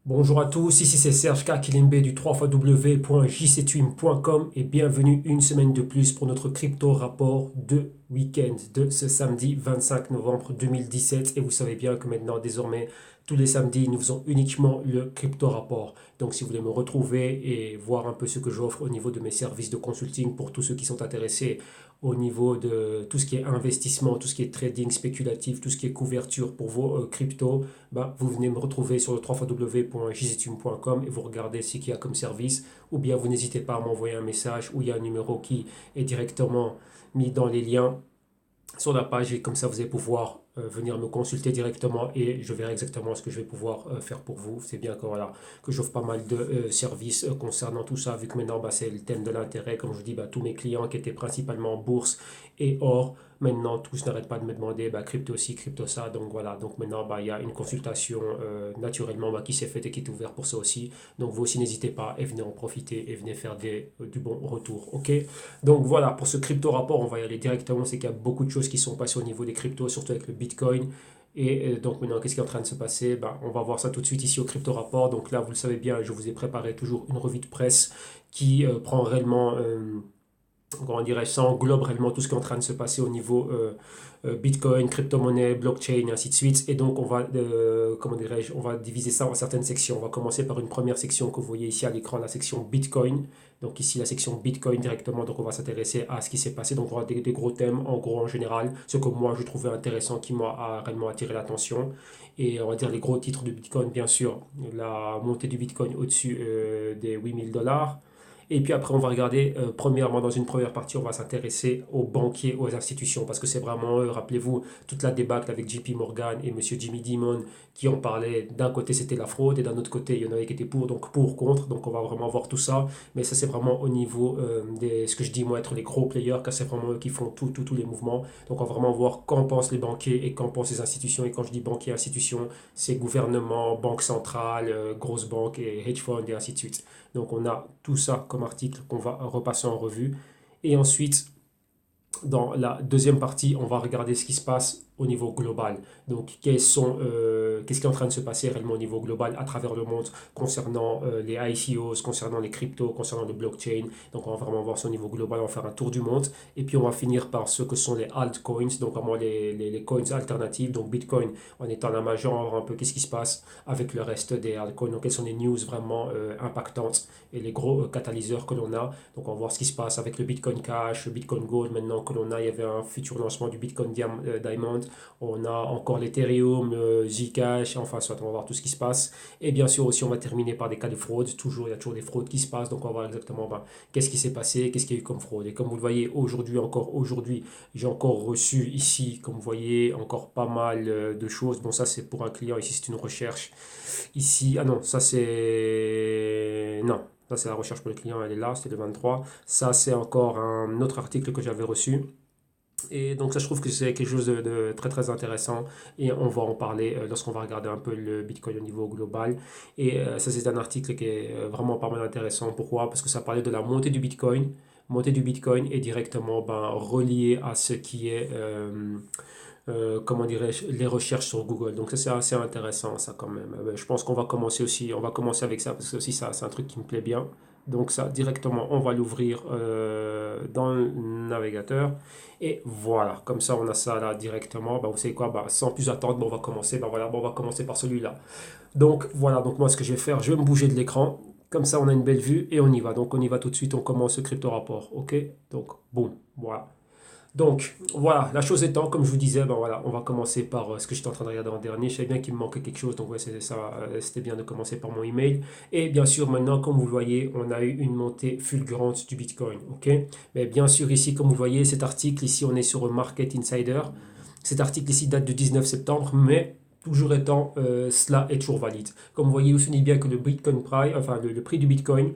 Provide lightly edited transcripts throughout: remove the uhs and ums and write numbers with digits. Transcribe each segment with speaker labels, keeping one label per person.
Speaker 1: Bonjour à tous, ici c'est Serge Kakilimbe du 3xw.jctwim.com et bienvenue une semaine de plus pour notre crypto rapport de week-end de ce samedi 25 novembre 2017. Et vous savez bien que maintenant, désormais, tous les samedis, nous faisons uniquement le crypto rapport. Donc si vous voulez me retrouver et voir un peu ce que j'offre au niveau de mes services de consulting pour tous ceux qui sont intéressés au niveau de tout ce qui est investissement, tout ce qui est trading spéculatif, tout ce qui est couverture pour vos cryptos, bah, vous venez me retrouver sur le www.jztune.com et vous regardez ce qu'il y a comme service, ou bien vous n'hésitez pas à m'envoyer un message où il y a un numéro qui est directement mis dans les liens sur la page et comme ça vous allez pouvoir venir me consulter directement et je verrai exactement ce que je vais pouvoir faire pour vous. C'est bien que voilà que j'offre pas mal de services concernant tout ça vu que maintenant bah, c'est le thème de l'intérêt. Comme je vous dis, bah, tous mes clients qui étaient principalement en bourse et or, maintenant tous n'arrêtent pas de me demander bah, crypto ci, crypto ça. Donc voilà, donc maintenant bah, il y a une consultation naturellement bah, qui s'est faite et qui est ouverte pour ça aussi. Donc vous aussi n'hésitez pas et venez en profiter et venez faire du bon retour. Ok, donc voilà, pour ce crypto rapport, on va y aller directement. C'est qu'il y a beaucoup de choses qui sont passées au niveau des cryptos, surtout avec le Bitcoin. Et donc maintenant, qu'est-ce qui est en train de se passer? Ben, on va voir ça tout de suite ici au crypto rapport. Donc là, vous le savez bien, je vous ai préparé toujours une revue de presse qui prend réellement comment dirais-je, ça englobe réellement tout ce qui est en train de se passer au niveau Bitcoin, crypto-monnaie, blockchain, et ainsi de suite. Et donc, on va, comment dirais-je, on va diviser ça en certaines sections. On va commencer par une première section que vous voyez ici à l'écran, la section Bitcoin. Donc ici, la section Bitcoin directement. Donc, on va s'intéresser à ce qui s'est passé. Donc, on aura des gros thèmes, en gros, en général. Ce que moi, je trouvais intéressant, qui m'a réellement attiré l'attention. Et on va dire les gros titres du Bitcoin, bien sûr. La montée du Bitcoin au-dessus des 8 000 $. Et puis après, on va regarder, premièrement, dans une première partie, on va s'intéresser aux banquiers, aux institutions, parce que c'est vraiment eux, rappelez-vous, toute la débâcle avec JP Morgan et Monsieur Jimmy Dimon qui en parlaient. D'un côté, c'était la fraude, et d'un autre côté, il y en avait qui étaient pour, donc pour, contre. Donc on va vraiment voir tout ça. Mais ça, c'est vraiment au niveau des, ce que je dis, moi, être les gros players, car c'est vraiment eux qui font tous les mouvements. Donc on va vraiment voir qu'en pensent les banquiers et qu'en pensent les institutions. Et quand je dis banquiers et institutions, c'est gouvernement, banque centrale, grosses banques et hedge funds et ainsi de suite. Donc on a tout ça comme article qu'on va repasser en revue. Et ensuite, dans la deuxième partie, on va regarder ce qui se passe au niveau global. Donc, qu'est-ce qui est en train de se passer réellement au niveau global à travers le monde concernant les ICOs, concernant les cryptos, concernant le blockchain. Donc, on va vraiment voir ça au niveau global, on va faire un tour du monde. Et puis, on va finir par ce que sont les altcoins, donc vraiment les coins alternatifs. Donc, Bitcoin en étant la majeure, on va voir un peu qu'est-ce qui se passe avec le reste des altcoins. Donc, quelles sont les news vraiment impactantes et les gros catalyseurs que l'on a. Donc, on va voir ce qui se passe avec le Bitcoin Cash, le Bitcoin Gold maintenant que l'on a. Il y avait un futur lancement du Bitcoin Diamond. On a encore l'Ethereum, le Zcash, enfin, soit on va voir tout ce qui se passe. Et bien sûr aussi, on va terminer par des cas de fraude. Toujours, il y a toujours des fraudes qui se passent. Donc, on va voir exactement ben, qu'est-ce qui s'est passé, qu'est-ce qu'il y a eu comme fraude. Et comme vous le voyez, aujourd'hui, j'ai encore reçu ici, comme vous voyez, encore pas mal de choses. Bon, ça, c'est pour un client. Ici, c'est une recherche. Ici, ah non, ça, c'est... Non. Ça, c'est la recherche pour le client, elle est là, c'était le 23. Ça, c'est encore un autre article que j'avais reçu. Et donc ça, je trouve que c'est quelque chose de très très intéressant et on va en parler lorsqu'on va regarder un peu le Bitcoin au niveau global. Et ça, c'est un article qui est vraiment pas mal intéressant. Pourquoi? Parce que ça parlait de la montée du Bitcoin est directement ben, relié à ce qui est, comment dirais-je, les recherches sur Google. Donc ça, c'est assez intéressant ça quand même. Je pense qu'on va commencer aussi, on va commencer avec ça parce que aussi ça, c'est un truc qui me plaît bien. Donc ça, directement, on va l'ouvrir dans le navigateur. Et voilà, comme ça on a ça là directement. Bah, vous savez quoi, bah, sans plus attendre, bon, on va commencer. Bah, voilà, bon, on va commencer par celui-là. Donc voilà, donc moi ce que je vais faire, je vais me bouger de l'écran. Comme ça on a une belle vue et on y va. Donc on y va tout de suite, on commence ce crypto rapport. Ok? Donc boum, voilà. Donc voilà, la chose étant, comme je vous disais, ben voilà, on va commencer par ce que j'étais en train de regarder en dernier. Je savais bien qu'il me manquait quelque chose, donc ouais, c'était bien de commencer par mon email. Et bien sûr, maintenant, comme vous le voyez, on a eu une montée fulgurante du Bitcoin. Ok? Mais bien sûr, ici, comme vous le voyez, cet article, ici, on est sur Market Insider. Cet article ici date du 19 septembre, mais toujours étant, cela est toujours valide. Comme vous voyez, vous souvenez bien que le Bitcoin Price, enfin le prix du Bitcoin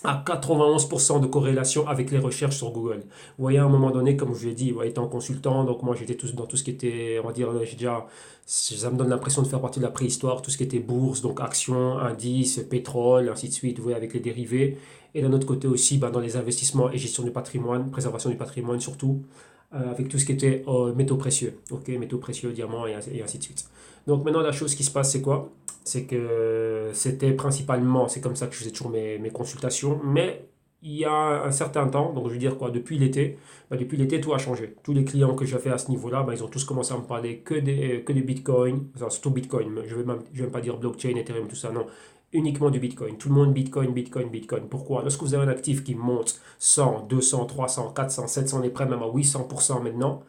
Speaker 1: à 91% de corrélation avec les recherches sur Google. Vous voyez, à un moment donné, comme je l'ai dit, étant consultant, donc moi j'étais dans tout ce qui était, on va dire, j'ai déjà, ça me donne l'impression de faire partie de la préhistoire, tout ce qui était bourse, donc actions, indices, pétrole, ainsi de suite, vous voyez, avec les dérivés. Et d'un autre côté aussi, bah, dans les investissements et gestion du patrimoine, préservation du patrimoine surtout, avec tout ce qui était métaux précieux, ok, métaux précieux, diamants et ainsi de suite. Donc maintenant, la chose qui se passe, c'est quoi? c'est que c'était principalement, c'est comme ça que je faisais toujours mes consultations, mais il y a un certain temps, donc je veux dire quoi, depuis l'été, depuis l'été, tout a changé. Tous les clients que j'avais à ce niveau-là, ils ont tous commencé à me parler que des bitcoins, enfin, surtout bitcoin, mais je vais même pas dire blockchain, Ethereum, tout ça, non, uniquement du bitcoin. Tout le monde bitcoin, bitcoin, bitcoin. Pourquoi? Lorsque vous avez un actif qui monte 100, 200, 300, 400, 700, on est prêt même à 800% maintenant,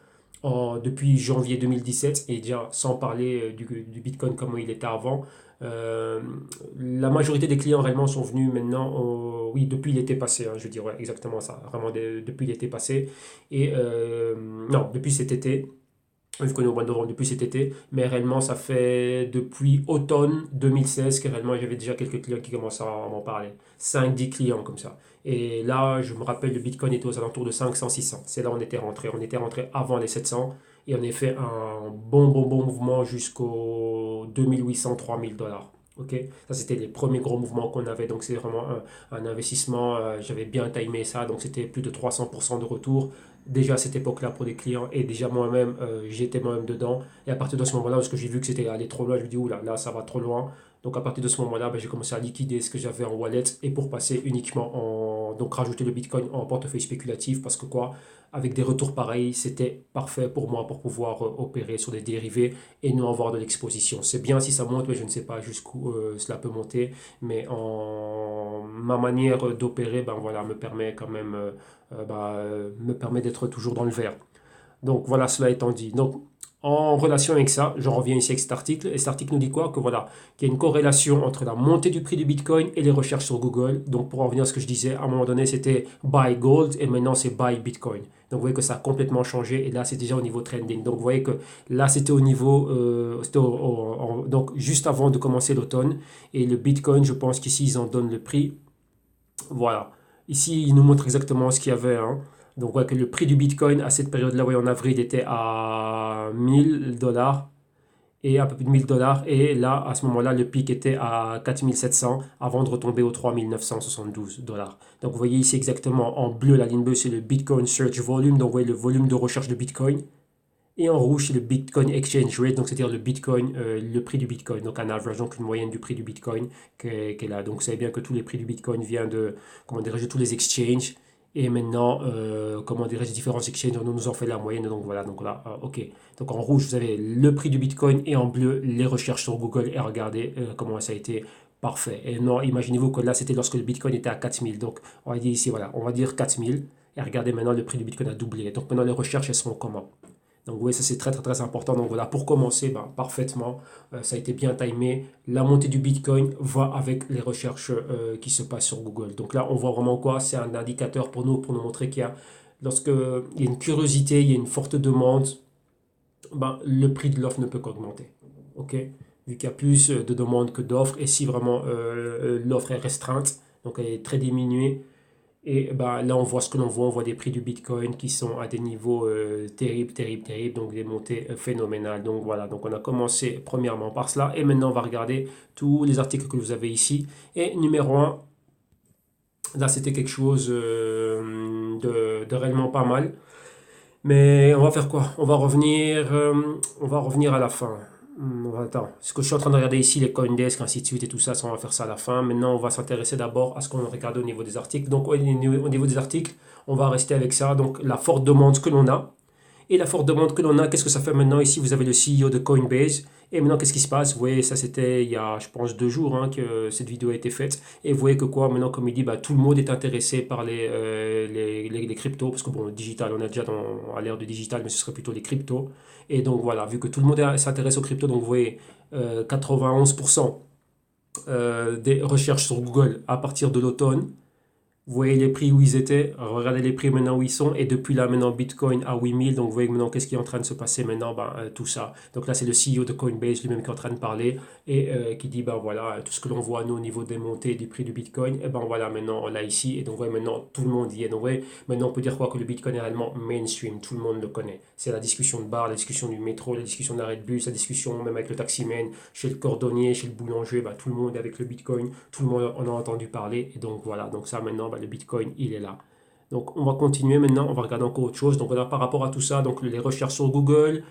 Speaker 1: depuis janvier 2017, et déjà sans parler du bitcoin comme il était avant. Euh, la majorité des clients réellement sont venus maintenant, oui, depuis l'été passé, je dirais exactement ça, vraiment depuis l'été passé, et non, depuis cet été, vu qu'on est au mois de novembre, depuis cet été, mais réellement ça fait depuis automne 2016 que réellement j'avais déjà quelques clients qui commencent à m'en parler, 5 10 clients comme ça. Et là, je me rappelle, le Bitcoin était aux alentours de 500 600. C'est là où on était rentré avant les 700, et on a fait un bon mouvement jusqu'aux 2800 3000 dollars. Ok, ça c'était les premiers gros mouvements qu'on avait, donc c'est vraiment un investissement, j'avais bien timé ça, donc c'était plus de 300% de retour déjà à cette époque-là pour des clients, et déjà moi-même, j'étais moi-même dedans. Et à partir de ce moment-là, parce que j'ai vu que c'était allé trop loin, je me dis, oula, là, ça va trop loin. Donc à partir de ce moment-là, j'ai commencé à liquider ce que j'avais en wallet, et pour passer uniquement donc rajouter le Bitcoin en portefeuille spéculatif, parce que quoi, avec des retours pareils, c'était parfait pour moi pour pouvoir opérer sur des dérivés et non avoir de l'exposition. C'est bien si ça monte, mais je ne sais pas jusqu'où cela peut monter. Mais ma manière d'opérer, voilà, me permet quand même me permet d'être toujours dans le vert. Donc voilà, cela étant dit. Donc en relation avec ça, je reviens ici avec cet article. Et cet article nous dit quoi? Que voilà, qu'il y a une corrélation entre la montée du prix du Bitcoin et les recherches sur Google. Donc pour en revenir à ce que je disais, à un moment donné, c'était buy gold et maintenant c'est buy Bitcoin. Donc vous voyez que ça a complètement changé, et là c'est déjà au niveau trending. Donc vous voyez que là c'était au niveau, donc juste avant de commencer l'automne, et le Bitcoin, je pense qu'ici ils en donnent le prix. Voilà. Ici, il nous montre exactement ce qu'il y avait, hein. Donc, on voit que le prix du Bitcoin à cette période-là, en avril, était à 1000 dollars, et un peu plus de 1000 dollars. Et là, à ce moment-là, le pic était à 4700 avant de retomber aux 3972 dollars. Donc, vous voyez ici exactement en bleu, la ligne bleue, c'est le Bitcoin Search Volume. Donc, vous voyez le volume de recherche de Bitcoin. Et en rouge, c'est le Bitcoin Exchange Rate, donc c'est-à-dire le Bitcoin, le prix du Bitcoin, donc un average, donc une moyenne du prix du Bitcoin qui est là. Donc vous savez bien que tous les prix du Bitcoin viennent de, comment dirais-je, de tous les exchanges. Et maintenant, comment dirais-je, les différents exchanges, on nous en fait la moyenne. Donc voilà, ok. Donc en rouge, vous avez le prix du Bitcoin, et en bleu, les recherches sur Google. Et regardez comment ça a été parfait. Et non, imaginez-vous que là, c'était lorsque le Bitcoin était à 4000. Donc on va dire ici, voilà, on va dire 4000. Et regardez maintenant, le prix du Bitcoin a doublé. Donc maintenant, les recherches, elles seront comment? Donc oui, ça c'est très très très important. Donc voilà, pour commencer, parfaitement, ça a été bien timé. La montée du Bitcoin va avec les recherches qui se passent sur Google. Donc là, on voit vraiment quoi? C'est un indicateur pour nous montrer qu'il y a, lorsque il y a une curiosité, il y a une forte demande, le prix de l'offre ne peut qu'augmenter. Ok? Vu qu'il y a plus de demandes que d'offres, et si vraiment l'offre est restreinte, donc elle est très diminuée, et là, on voit ce que l'on voit. On voit des prix du Bitcoin qui sont à des niveaux terribles, terribles, terribles. Donc des montées phénoménales. Donc voilà, donc on a commencé premièrement par cela. Et maintenant, on va regarder tous les articles que vous avez ici. Et numéro un, là, c'était quelque chose de réellement pas mal. Mais on va faire quoi? On va revenir à la fin. Attends, ce que je suis en train de regarder ici, les Coindesk, ainsi de suite et tout ça, ça on va faire ça à la fin. Maintenant, on va s'intéresser d'abord à ce qu'on regarde au niveau des articles. Donc, au niveau des articles, on va rester avec ça. Donc, la forte demande que l'on a. Et la forte demande que l'on a, qu'est-ce que ça fait maintenant? Ici, vous avez le CEO de Coinbase. Et maintenant, qu'est-ce qui se passe? Vous voyez, ça c'était il y a, je pense, 2 jours que cette vidéo a été faite. Et vous voyez que quoi, maintenant, comme il dit, tout le monde est intéressé par les cryptos. Parce que bon, le digital, on est déjà à l'ère du digital, mais ce serait plutôt les cryptos. Et donc voilà, vu que tout le monde s'intéresse aux cryptos, donc vous voyez, 91% des recherches sur Google à partir de l'automne. Vous voyez les prix où ils étaient, regardez les prix maintenant où ils sont, et depuis là maintenant Bitcoin à 8000. Donc vous voyez maintenant qu'est-ce qui est en train de se passer maintenant, tout ça. Donc là c'est le CEO de Coinbase lui-même qui est en train de parler, et qui dit voilà, tout ce que l'on voit nous au niveau des montées du prix du Bitcoin, et voilà, maintenant on l'a ici. Et donc vous voyez, maintenant tout le monde y est. Donc vous voyez, maintenant on peut dire quoi, que le Bitcoin est réellement mainstream, tout le monde le connaît. C'est la discussion de bar, la discussion du métro, la discussion de l'arrêt de bus, la discussion même avec le taximan, chez le cordonnier, chez le boulanger, tout le monde est avec le Bitcoin, tout le monde en a entendu parler. Et donc voilà, donc ça maintenant, le Bitcoin, il est là. Donc on va continuer maintenant, on va regarder encore autre chose. Donc on a par rapport à tout ça, donc les recherches sur Google,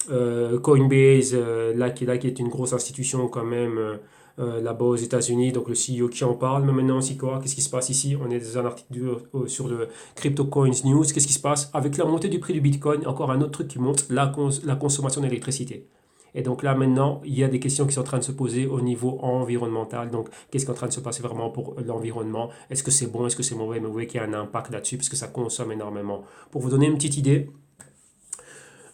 Speaker 1: Coinbase, qui est une grosse institution quand même là-bas aux États-Unis, donc le CEO qui en parle. Mais maintenant aussi quoi, qu'est-ce qui se passe ici? On est dans un article sur le Crypto Coins News. Qu'est-ce qui se passe? Avec la montée du prix du Bitcoin, encore un autre truc qui monte, la consommation d'électricité. Et donc là maintenant, il y a des questions qui sont en train de se poser au niveau environnemental. Donc qu'est-ce qui est en train de se passer vraiment pour l'environnement? Est-ce que c'est bon? Est-ce que c'est mauvais? Mais vous voyez qu'il y a un impact là-dessus parce que ça consomme énormément. Pour vous donner une petite idée,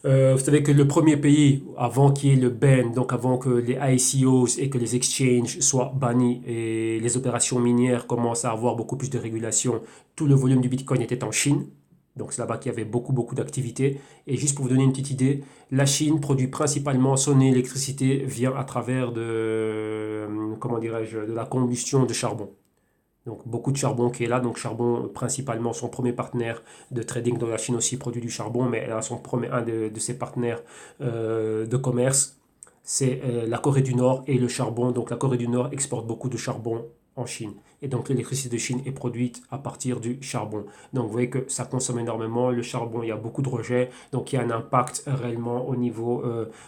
Speaker 1: vous savez que le premier pays, avant qu'il y ait le ban, donc avant que les ICOs et que les exchanges soient bannis et les opérations minières commencent à avoir beaucoup plus de régulation, tout le volume du Bitcoin était en Chine. Donc c'est là-bas qu'il y avait beaucoup d'activités. Et juste pour vous donner une petite idée, la Chine produit principalement son électricité via à travers comment dirais-je, de la combustion de charbon. Donc beaucoup de charbon qui est là. Donc charbon principalement son premier partenaire de trading dans la Chine aussi produit du charbon, mais elle a un de ses partenaires de commerce, c'est la Corée du Nord et le charbon. Donc la Corée du Nord exporte beaucoup de charbon en Chine. Et donc l'électricité de Chine est produite à partir du charbon. Donc vous voyez que ça consomme énormément. Le charbon, il y a beaucoup de rejets. Donc il y a un impact réellement au niveau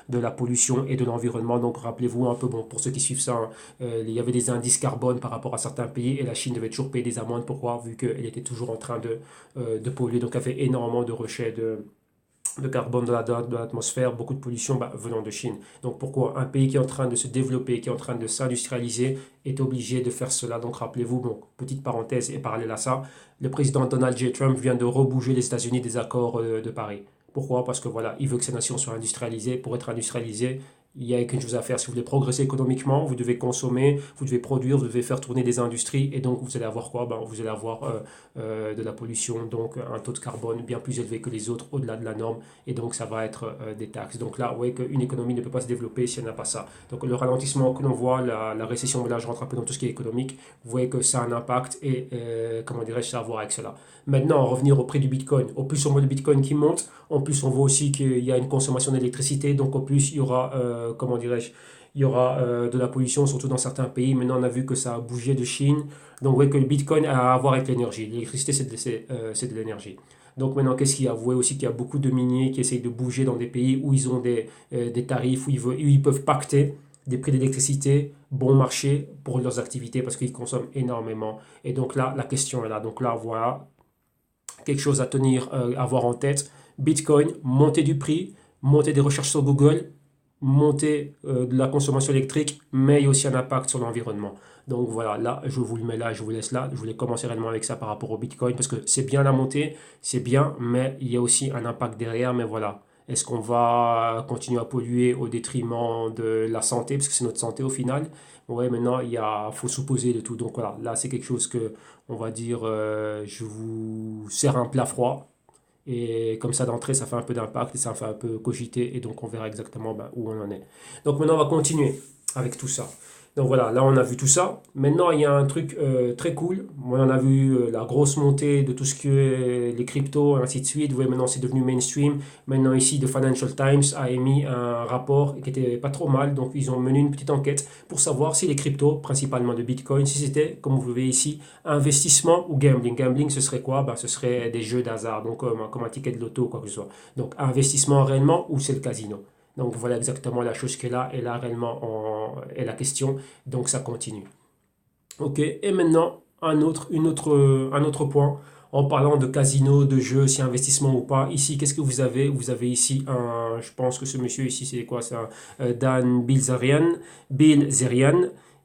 Speaker 1: de la pollution et de l'environnement. Donc rappelez-vous un peu, bon, pour ceux qui suivent ça, hein, il y avait des indices carbone par rapport à certains pays et la Chine devait toujours payer des amendes. Pourquoi? Vu qu'elle était toujours en train de polluer. Donc elle fait énormément de rejets de carbone de l'atmosphère, beaucoup de pollution venant de Chine. Donc pourquoi un pays qui est en train de se développer, qui est en train de s'industrialiser, est obligé de faire cela? Donc rappelez-vous, bon, petite parenthèse et parallèle à ça, le président Donald J. Trump vient de rebouger les États-Unis des accords de Paris. Pourquoi? Parce que voilà, il veut que ces nations soient industrialisées. Pour être industrialisées, il y a qu'une chose à faire. Si vous voulez progresser économiquement, vous devez consommer, vous devez produire, vous devez faire tourner des industries. Et donc, vous allez avoir quoi? Vous allez avoir de la pollution, donc un taux de carbone bien plus élevé que les autres, au-delà de la norme. Et donc, ça va être des taxes. Donc là, vous voyez qu'une économie ne peut pas se développer si elle n'a pas ça. Donc, le ralentissement que l'on voit, la récession, là, je rentre un peu dans tout ce qui est économique, vous voyez que ça a un impact et, comment dirais-je, ça a à voir avec cela. Maintenant, revenir au prix du Bitcoin. Au plus on voit le Bitcoin qui monte, en plus on voit aussi qu'il y a une consommation d'électricité, donc au plus il y aura, comment dirais-je, il y aura de la pollution, surtout dans certains pays. Maintenant, on a vu que ça a bougé de Chine. Donc, vous voyez que le Bitcoin a à voir avec l'énergie. L'électricité, c'est de l'énergie. Donc maintenant, qu'est-ce qu'il y a? Vous voyez aussi qu'il y a beaucoup de miniers qui essayent de bouger dans des pays où ils ont des tarifs, où ils peuvent pacter des prix d'électricité bon marché pour leurs activités parce qu'ils consomment énormément. Et donc là, la question est là. Donc là, voilà, quelque chose à tenir, à avoir en tête. Bitcoin, montée du prix, montée des recherches sur Google, montée de la consommation électrique, mais il y a aussi un impact sur l'environnement. Donc voilà, là, je vous le mets là, je vous laisse là. Je voulais commencer réellement avec ça par rapport au Bitcoin, parce que c'est bien la montée, c'est bien, mais il y a aussi un impact derrière. Mais voilà, est-ce qu'on va continuer à polluer au détriment de la santé, parce que c'est notre santé au final? Ouais, maintenant, faut supposer de tout. Donc voilà, là, c'est quelque chose que, on va dire, je vous sers un plat froid. Et comme ça, d'entrée, ça fait un peu d'impact et ça fait un peu cogiter. Et donc, on verra exactement où on en est. Donc, maintenant, on va continuer avec tout ça. Donc, voilà, là, on a vu tout ça. Maintenant, il y a un truc très cool. On a vu la grosse montée de tout ce que les cryptos, et ainsi de suite. Vous voyez, maintenant, c'est devenu mainstream. Maintenant, ici, The Financial Times a émis un rapport qui était pas trop mal. Donc, ils ont mené une petite enquête pour savoir si les cryptos, principalement de Bitcoin, si c'était, comme vous le voyez ici, investissement ou gambling. Gambling, ce serait quoi? Ce serait des jeux d'hasard, donc comme un ticket de loto ou quoi que ce soit. Donc, investissement réellement ou c'est le casino? Donc, voilà exactement la chose qu'elle a. Et là, réellement, est la question. Donc, ça continue. Ok, et maintenant, un autre point. En parlant de casino, de jeux, si investissement ou pas, ici, qu'est-ce que vous avez? Vous avez ici je pense que ce monsieur ici, c'est quoi? C'est un Dan Bilzerian.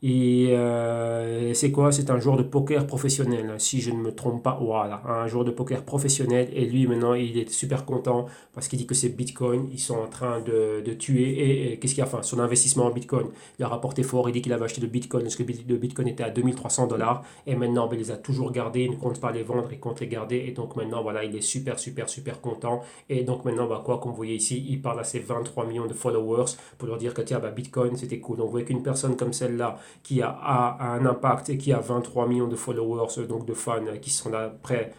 Speaker 1: Et c'est quoi? C'est un joueur de poker professionnel, si je ne me trompe pas. Voilà, un joueur de poker professionnel. Et lui, maintenant, il est super content parce qu'il dit que c'est Bitcoin. Ils sont en train de tuer. Et qu'est-ce qu'il a fait? Son investissement en Bitcoin, il a rapporté fort. Il dit qu'il avait acheté de Bitcoin parce que le Bitcoin était à 2300 $. Et maintenant, il les a toujours gardés. Il ne compte pas les vendre, il compte les garder. Et donc maintenant, voilà, il est super content. Et donc maintenant, quoi, comme vous voyez ici, il parle à ses 23 millions de followers pour leur dire que tiens, Bitcoin, c'était cool. Donc vous voyez qu'une personne comme celle-là, qui a un impact et qui a 23 millions de followers, donc de fans qui sont là près,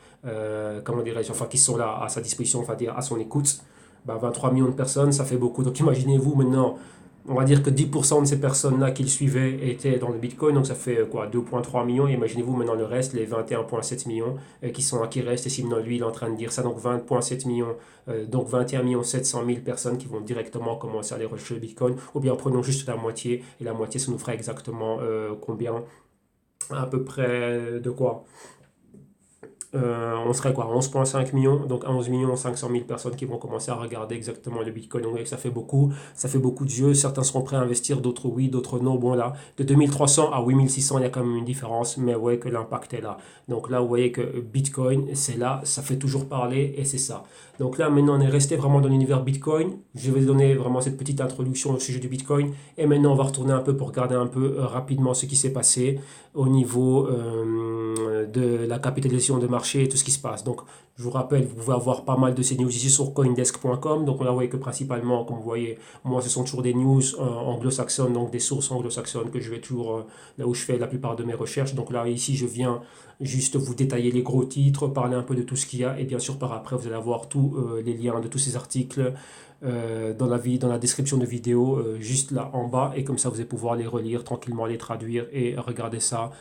Speaker 1: comment dirais-je, enfin qui sont là à sa disposition, enfin dire à son écoute, 23 millions de personnes, ça fait beaucoup. Donc imaginez-vous maintenant, On va dire que 10% de ces personnes-là qui le suivaient étaient dans le Bitcoin, donc ça fait quoi, 2,3 millions. Et imaginez-vous maintenant le reste, les 21,7 millions qui restent. Et si maintenant lui il est en train de dire ça, donc 20,7 millions, donc 21 millions 700 000 personnes qui vont directement commencer à aller rechercher le Bitcoin. Ou bien prenons juste la moitié, et la moitié ça nous ferait exactement combien? À peu près de quoi? On serait quoi, 11,5 millions, donc 11 millions 500 000 personnes qui vont commencer à regarder exactement le Bitcoin. Donc ça fait beaucoup de yeux. Certains seront prêts à investir, d'autres oui, d'autres non. Bon là, de 2300 à 8600, il y a quand même une différence, mais vous voyez que l'impact est là. Donc là, vous voyez que Bitcoin, c'est là, ça fait toujours parler et c'est ça. Donc là, maintenant, on est resté vraiment dans l'univers Bitcoin. Je vais donner vraiment cette petite introduction au sujet du Bitcoin. Et maintenant, on va retourner un peu pour regarder un peu rapidement ce qui s'est passé au niveau de la capitalisation de marché et tout ce qui se passe. Donc, je vous rappelle, vous pouvez avoir pas mal de ces news ici sur coindesk.com. Donc, on a voyé que principalement, comme vous voyez, moi, ce sont toujours des news anglo-saxonnes, donc des sources anglo-saxonnes que je vais toujours là où je fais la plupart de mes recherches. Donc là, ici, je viens juste vous détailler les gros titres, parler un peu de tout ce qu'il y a. Et bien sûr, par après, vous allez avoir tous les liens de tous ces articles dans la description de vidéo, juste là en bas, et comme ça vous allez pouvoir les relire tranquillement, les traduire et regarder ça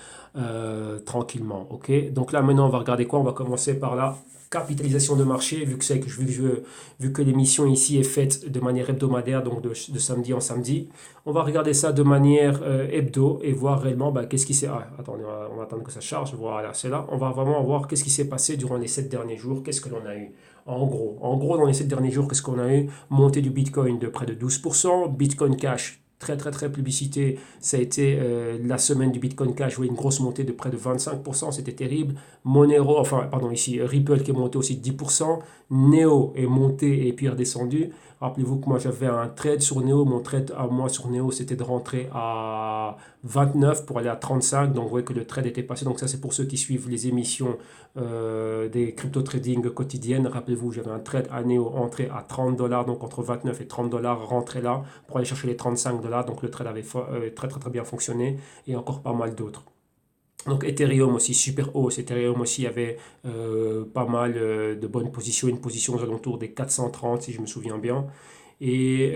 Speaker 1: tranquillement. Ok, donc là maintenant on va regarder quoi? On va commencer par la capitalisation de marché, vu que l'émission ici est faite de manière hebdomadaire, donc de samedi en samedi. On va regarder ça de manière hebdo et voir réellement qu'est-ce qui s'est... Ah, attendez, on va attendre que ça charge. Voilà, c'est là. On va vraiment voir qu'est-ce qui s'est passé durant les 7 derniers jours, qu'est-ce que l'on a eu. Dans les 7 derniers jours, qu'est-ce qu'on a eu? Montée du Bitcoin de près de 12%, Bitcoin Cash très très très publicité, ça a été la semaine du Bitcoin Cash, une grosse montée de près de 25%, c'était terrible. Monero, enfin pardon ici, Ripple qui est monté aussi de 10%, Neo est monté et puis redescendu. Rappelez-vous que moi j'avais un trade sur Neo, mon trade à moi sur Neo c'était de rentrer à 29 pour aller à 35, donc vous voyez que le trade était passé, donc ça c'est pour ceux qui suivent les émissions des crypto trading quotidiennes. Rappelez-vous, j'avais un trade à Neo entré à 30 dollars, donc entre 29 et 30 dollars, rentré là pour aller chercher les 35 dollars. Donc le trade avait très très très bien fonctionné et encore pas mal d'autres. Donc Ethereum aussi super hausse. Ethereum aussi avait pas mal de bonnes positions, une position aux alentours des 430 si je me souviens bien. Et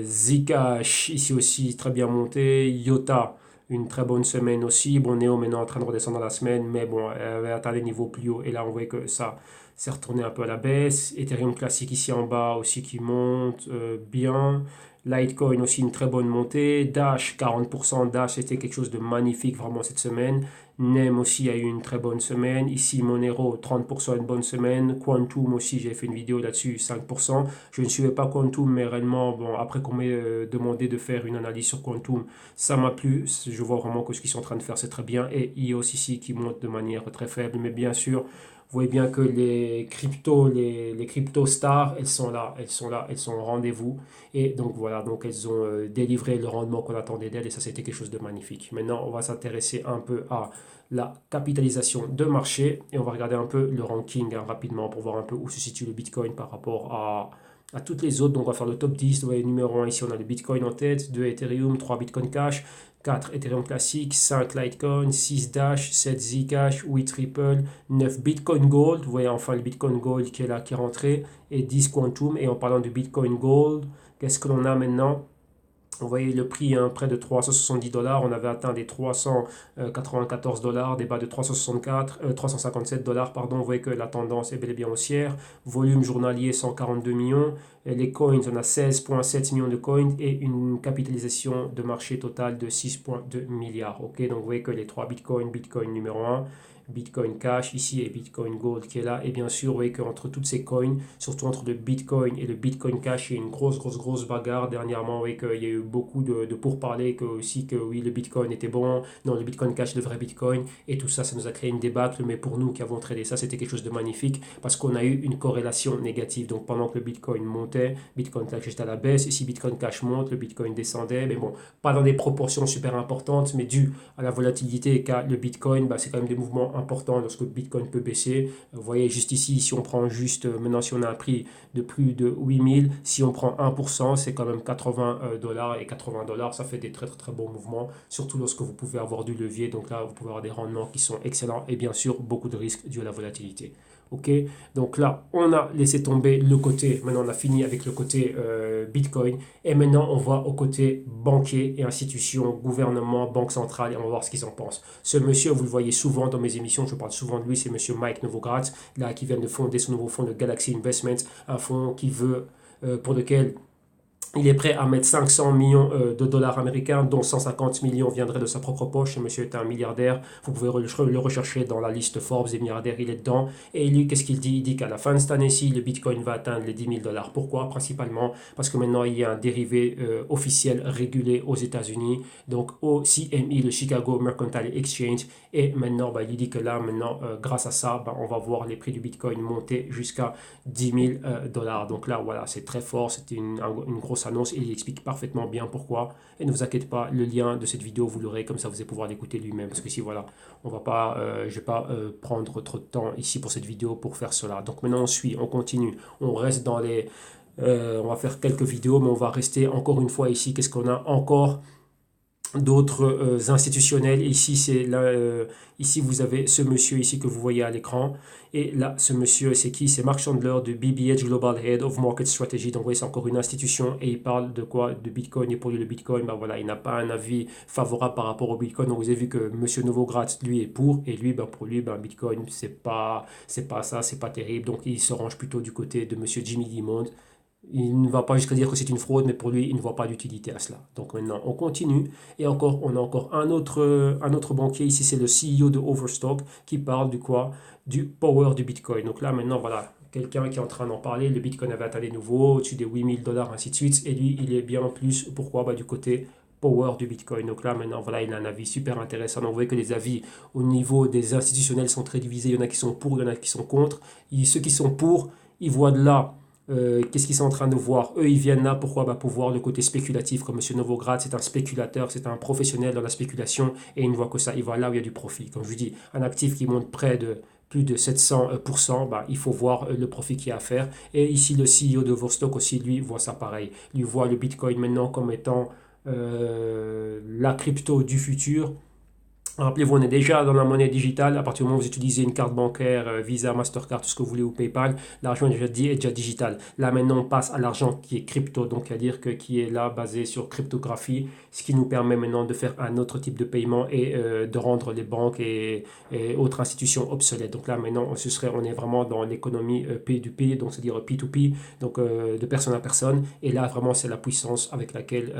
Speaker 1: Zcash ici aussi très bien monté. IOTA une très bonne semaine aussi. Bon, Neo maintenant en train de redescendre dans la semaine, mais bon, elle avait atteint les niveaux plus hauts. Et là, on voit que ça s'est retourné un peu à la baisse. Ethereum classique ici en bas aussi qui monte bien. Litecoin aussi une très bonne montée. Dash 40%. Dash c'était quelque chose de magnifique vraiment cette semaine. NEM aussi a eu une très bonne semaine. Ici Monero 30% une bonne semaine. Quantum aussi j'ai fait une vidéo là-dessus 5%. Je ne suivais pas Quantum mais réellement bon après qu'on m'ait demandé de faire une analyse sur Quantum ça m'a plu. Je vois vraiment que ce qu'ils sont en train de faire c'est très bien. Et EOS ici qui monte de manière très faible mais bien sûr vous voyez bien que les crypto stars, elles sont là, elles sont au rendez-vous. Et donc voilà, donc elles ont délivré le rendement qu'on attendait d'elles et ça c'était quelque chose de magnifique. Maintenant, on va s'intéresser un peu à la capitalisation de marché et on va regarder un peu le ranking rapidement pour voir un peu où se situe le Bitcoin par rapport à toutes les autres. Donc on va faire le top 10. Vous voyez, numéro 1 ici, on a le Bitcoin en tête, 2 Ethereum, 3 Bitcoin Cash, 4 Ethereum classique, 5 Litecoin, 6 Dash, 7 Zcash, 8 Ripple, 9 Bitcoin Gold. Vous voyez enfin le Bitcoin Gold qui est là, qui est rentré, et 10 Quantum. Et en parlant de Bitcoin Gold, qu'est-ce que l'on a maintenant? Vous voyez le prix, hein, près de 370 dollars. On avait atteint des 394 dollars, des bas de 357 dollars. Pardon. Vous voyez que la tendance est bel et bien haussière. Volume journalier 142 millions. Et les coins, on a 16,7 millions de coins et une capitalisation de marché totale de 6,2 milliards. Ok, donc vous voyez que les trois bitcoins, Bitcoin numéro 1, Bitcoin Cash ici et Bitcoin Gold qui est là. Et bien sûr, vous voyez qu'entre toutes ces coins, surtout entre le Bitcoin et le Bitcoin Cash, il y a une grosse bagarre. Dernièrement, vous voyez qu'il y a eu beaucoup de pourparlers, que aussi que oui, le Bitcoin était bon, non, le Bitcoin Cash, le vrai Bitcoin. Et tout ça, ça nous a créé une débâcle. Mais pour nous qui avons tradé ça, c'était quelque chose de magnifique parce qu'on a eu une corrélation négative. Donc pendant que le Bitcoin montait, Bitcoin Cash était à la baisse. Et si Bitcoin Cash monte, le Bitcoin descendait. Mais bon, pas dans des proportions super importantes, mais dû à la volatilité qu'a le Bitcoin, c'est quand même des mouvements importants lorsque le Bitcoin peut baisser. Vous voyez juste ici, si on prend juste, maintenant si on a un prix de plus de 8000, si on prend 1%, c'est quand même 80 dollars et 80 dollars, ça fait des très très très bons mouvements, surtout lorsque vous pouvez avoir du levier. Donc là, vous pouvez avoir des rendements qui sont excellents et bien sûr beaucoup de risques dû à la volatilité. Ok, donc là, on a laissé tomber le côté, maintenant on a fini avec le côté Bitcoin, et maintenant on va au côté banquier et institutions, gouvernement, banque centrale, et on va voir ce qu'ils en pensent. Ce monsieur, vous le voyez souvent dans mes émissions, je parle souvent de lui, c'est monsieur Mike Novogratz, là, qui vient de fonder son nouveau fonds de Galaxy Investments, un fonds qui veut, pour lequel il est prêt à mettre 500 millions de dollars américains, dont 150 millions viendraient de sa propre poche. Ce monsieur est un milliardaire. Vous pouvez le rechercher dans la liste Forbes des milliardaires, il est dedans. Et lui, qu'est-ce qu'il dit? Il dit qu'à la fin de cette année-ci, le Bitcoin va atteindre les 10 000 dollars. Pourquoi? Principalement parce que maintenant, il y a un dérivé officiel régulé aux États-Unis, donc au CME, le Chicago Mercantile Exchange. Et maintenant, il dit que là, maintenant, grâce à ça, on va voir les prix du Bitcoin monter jusqu'à 10 000 dollars. Donc là, voilà, c'est très fort. C'était une grosse annonce et il explique parfaitement bien pourquoi. Et ne vous inquiétez pas, le lien de cette vidéo, vous l'aurez, comme ça vous allez pouvoir l'écouter lui-même. Parce que si voilà, on va pas, je ne vais pas prendre trop de temps ici pour cette vidéo pour faire cela. Donc maintenant on continue, on reste dans les... on va faire quelques vidéos, mais on va rester encore une fois ici. Qu'est-ce qu'on a encore d'autres institutionnels? Ici, ici, vous avez ce monsieur ici que vous voyez à l'écran. Et là, ce monsieur, c'est qui? C'est Mark Chandler de BBH Global Head of Market Strategy. Donc, vous voyez, c'est encore une institution. Et il parle de quoi? De Bitcoin. Et pour lui, le Bitcoin, voilà, il n'a pas un avis favorable par rapport au Bitcoin. Donc, vous avez vu que monsieur Novogratz, lui, est pour. Et lui, pour lui, Bitcoin, c'est pas ça, c'est pas terrible. Donc, il se range plutôt du côté de monsieur Jimmy Dimond. Il ne va pas jusqu'à dire que c'est une fraude, mais pour lui, il ne voit pas d'utilité à cela. Donc maintenant, on continue. Et encore, on a encore un autre banquier. Ici, c'est le CEO de Overstock qui parle du quoi? Du power du Bitcoin. Donc là, maintenant, voilà, quelqu'un qui est en train d'en parler. Le Bitcoin avait atteint des nouveaux, au-dessus des 8000 dollars, ainsi de suite. Et lui, il est bien plus, pourquoi? Du côté power du Bitcoin. Donc là, maintenant, voilà, il a un avis super intéressant. Donc vous voyez que les avis au niveau des institutionnels sont très divisés. Il y en a qui sont pour, il y en a qui sont contre. Et ceux qui sont pour, ils voient de là qu'est-ce qu'ils sont en train de voir? Eux, ils viennent là, pourquoi? Pour voir le côté spéculatif, comme M. Novogratz, c'est un spéculateur, c'est un professionnel dans la spéculation, et il ne voit que ça, il voit là où il y a du profit. Comme je vous dis, un actif qui monte près de plus de 700%, il faut voir le profit qu'il y a à faire. Et ici, le CEO de Vostok aussi, lui, voit ça pareil. Lui voit le Bitcoin maintenant comme étant la crypto du futur. Rappelez-vous, on est déjà dans la monnaie digitale. À partir du moment où vous utilisez une carte bancaire, Visa, Mastercard, tout ce que vous voulez ou PayPal, l'argent est déjà digital. Là, maintenant, on passe à l'argent qui est crypto, donc à dire que qui est là basé sur cryptographie, ce qui nous permet maintenant de faire un autre type de paiement et de rendre les banques et autres institutions obsolètes. Donc là, maintenant, on est vraiment dans l'économie P2P, donc c'est-à-dire P2P, donc de personne à personne. Et là, vraiment, c'est la puissance avec laquelle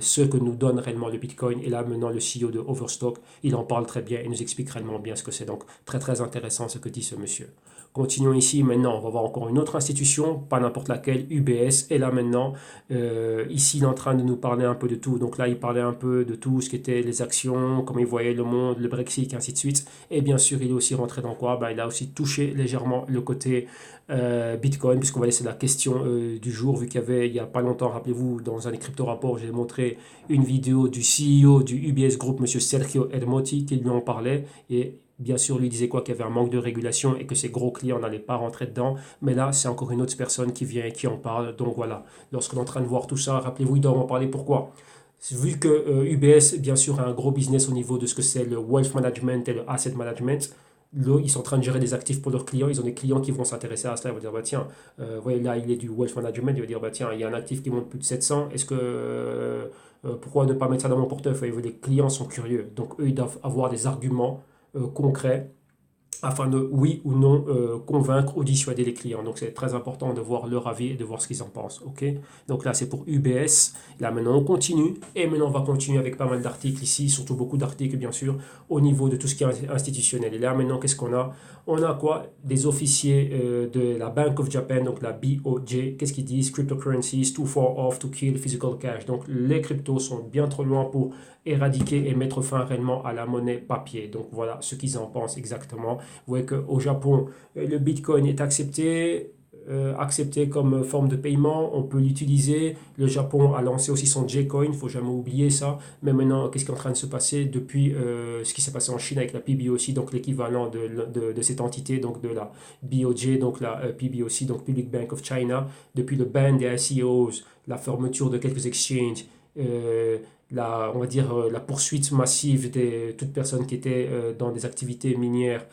Speaker 1: ce que nous donne réellement le Bitcoin. Et là, maintenant, le CEO de Overstock, il en parle très bien et nous explique réellement bien ce que c'est. Donc, très très intéressant ce que dit ce monsieur. Continuons ici. Maintenant, on va voir encore une autre institution, pas n'importe laquelle, UBS. Et là maintenant, ici, il est en train de nous parler un peu de tout. Donc là, il parlait un peu de tout ce qui était les actions, comment il voyait le monde, le Brexit, et ainsi de suite. Et bien sûr, il est aussi rentré dans quoi? Il a aussi touché légèrement le côté Bitcoin, puisqu'on va laisser la question du jour, vu qu'il y avait, il n'y a pas longtemps, rappelez-vous, dans un des crypto-rapports, j'ai montré une vidéo du CEO du UBS Group, monsieur Sergio Ermotti, qui lui en parlait. Et bien sûr, lui disait quoi? Qu'il y avait un manque de régulation et que ses gros clients n'allaient pas rentrer dedans. Mais là, c'est encore une autre personne qui vient et qui en parle. Donc voilà, lorsqu'on est en train de voir tout ça, rappelez-vous, il doit en parler. Pourquoi? Vu que UBS, bien sûr, a un gros business au niveau de ce que c'est le wealth management et le asset management, là, ils sont en train de gérer des actifs pour leurs clients. Ils ont des clients qui vont s'intéresser à cela. Ils vont dire, tiens, voyez, là, il est du wealth management. Il va dire, tiens, il y a un actif qui monte plus de 700. Est-ce que, pourquoi ne pas mettre ça dans mon portefeuille? Les clients sont curieux. Donc, eux, ils doivent avoir des arguments concrets afin de, oui ou non, convaincre ou dissuader les clients. Donc, c'est très important de voir leur avis et de voir ce qu'ils en pensent. Ok. Donc là, c'est pour UBS. Là, maintenant, on continue. Et maintenant, on va continuer avec pas mal d'articles ici, surtout beaucoup d'articles, bien sûr, au niveau de tout ce qui est institutionnel. Et là, maintenant, qu'est-ce qu'on a? On a quoi? Des officiers de la Bank of Japan, donc la BOJ. Qu'est-ce qu'ils disent? Cryptocurrencies too far off to kill physical cash. Donc, les cryptos sont bien trop loin pour éradiquer et mettre fin réellement à la monnaie papier. Donc, voilà ce qu'ils en pensent exactement. Vous voyez qu'au Japon, le Bitcoin est accepté comme forme de paiement. On peut l'utiliser. Le Japon a lancé aussi son J-Coin. Il ne faut jamais oublier ça. Mais maintenant, qu'est-ce qui est en train de se passer depuis ce qui s'est passé en Chine avec la PBOC, donc l'équivalent de cette entité, donc de la BOJ, donc la PBOC, donc Public Bank of China, depuis le ban des ICOs, la fermeture de quelques exchanges, on va dire, la poursuite massive de toutes personnes qui étaient dans des activités minières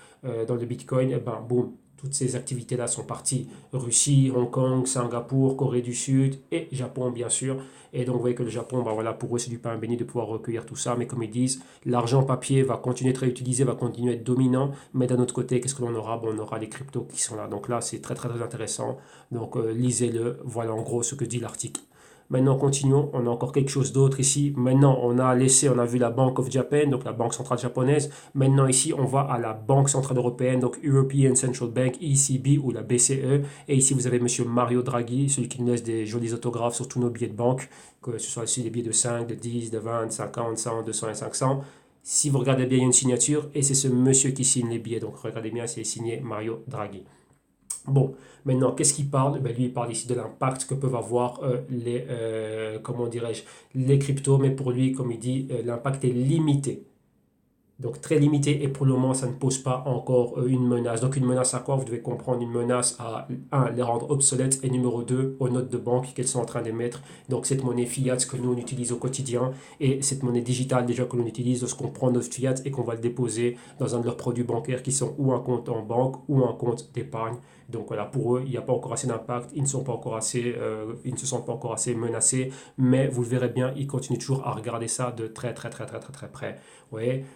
Speaker 1: dans le Bitcoin, et boum, toutes ces activités-là sont parties. Russie, Hong Kong, Singapour, Corée du Sud et Japon, bien sûr. Et donc, vous voyez que le Japon, ben voilà, pour eux, c'est du pain béni de pouvoir recueillir tout ça. Mais comme ils disent, l'argent papier va continuer à être réutilisé, va continuer à être dominant. Mais d'un autre côté, qu'est-ce que l'on aura? Bon, on aura les cryptos qui sont là. Donc là, c'est très, très, très intéressant. Donc, lisez-le. Voilà en gros ce que dit l'article. Maintenant, continuons. On a encore quelque chose d'autre ici. Maintenant, on a vu la Bank of Japan, donc la banque centrale japonaise. Maintenant, ici, on va à la Banque centrale européenne, donc European Central Bank, ECB ou la BCE. Et ici, vous avez Monsieur Mario Draghi, celui qui nous laisse des jolis autographes sur tous nos billets de banque, que ce soit ici des billets de 5, de 10, de 20, de 50, 100, 200 et 500. Si vous regardez bien, il y a une signature et c'est ce monsieur qui signe les billets. Donc, regardez bien, c'est signé Mario Draghi. Bon, maintenant, qu'est-ce qu'il parle? Ben, lui, il parle ici de l'impact que peuvent avoir comment dirais-je, les cryptos, mais pour lui, comme il dit, l'impact est limité. Donc très limité et pour le moment, ça ne pose pas encore une menace. Donc une menace à quoi? Vous devez comprendre une menace à, un, les rendre obsolètes et numéro 2, aux notes de banque qu'elles sont en train d'émettre. Donc cette monnaie fiat que nous on utilise au quotidien et cette monnaie digitale déjà que l'on utilise lorsqu'on prend notre fiat et qu'on va le déposer dans un de leurs produits bancaires qui sont ou un compte en banque ou un compte d'épargne. Donc voilà, pour eux, il n'y a pas encore assez d'impact, ils ne sont pas encore assez, ils ne se sentent pas encore assez menacés, mais vous le verrez bien, ils continuent toujours à regarder ça de très très très très très très près. Vous voyez,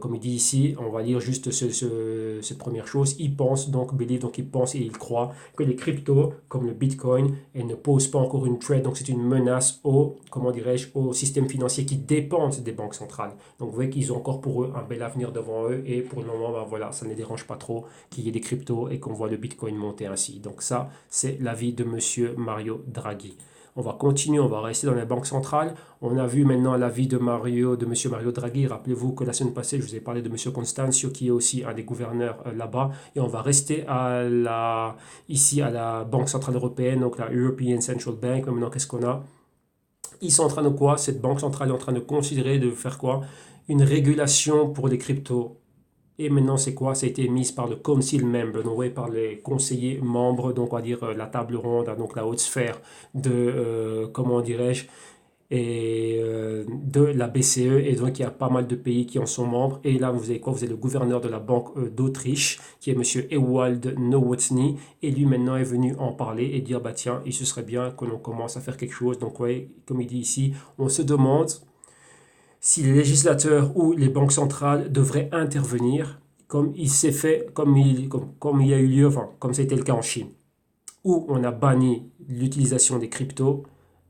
Speaker 1: comme il dit ici, on va lire juste cette première chose. Il pense donc, believe, donc il pense et il croit que les cryptos, comme le Bitcoin, elles ne posent pas encore une threat, donc c'est une menace au, comment dirais-je, au système financier qui dépendent des banques centrales. Donc vous voyez qu'ils ont encore pour eux un bel avenir devant eux et pour le moment, ben voilà, ça ne les dérange pas trop qu'il y ait des cryptos et qu'on voit le Bitcoin monter ainsi. Donc ça, c'est l'avis de Monsieur Mario Draghi. On va continuer, on va rester dans les banques centrales. On a vu maintenant l'avis de Monsieur Mario Draghi. Rappelez-vous que la semaine passée, je vous ai parlé de Monsieur Constancio, qui est aussi un des gouverneurs là-bas. Et on va rester ici à la Banque centrale européenne, donc la European Central Bank. Maintenant, qu'est-ce qu'on a? Ils sont en train de quoi? Cette banque centrale est en train de considérer de faire quoi? Une régulation pour les cryptos. Et maintenant, c'est quoi? Ça a été mis par le council member, donc ouais, par les conseillers membres, donc on va dire la table ronde, hein, donc la haute sphère de, comment dirais-je, de la BCE. Et donc, il y a pas mal de pays qui en sont membres. Et là, vous avez quoi? Vous avez le gouverneur de la Banque d'Autriche, qui est Monsieur Ewald Nowotny. Et lui, maintenant, est venu en parler et dire, bah tiens, il se serait bien que l'on commence à faire quelque chose. Donc, ouais, comme il dit ici, on se demande si les législateurs ou les banques centrales devraient intervenir, comme il s'est fait, comme il y a eu lieu, enfin, comme ça a été le cas en Chine, où on a banni l'utilisation des cryptos.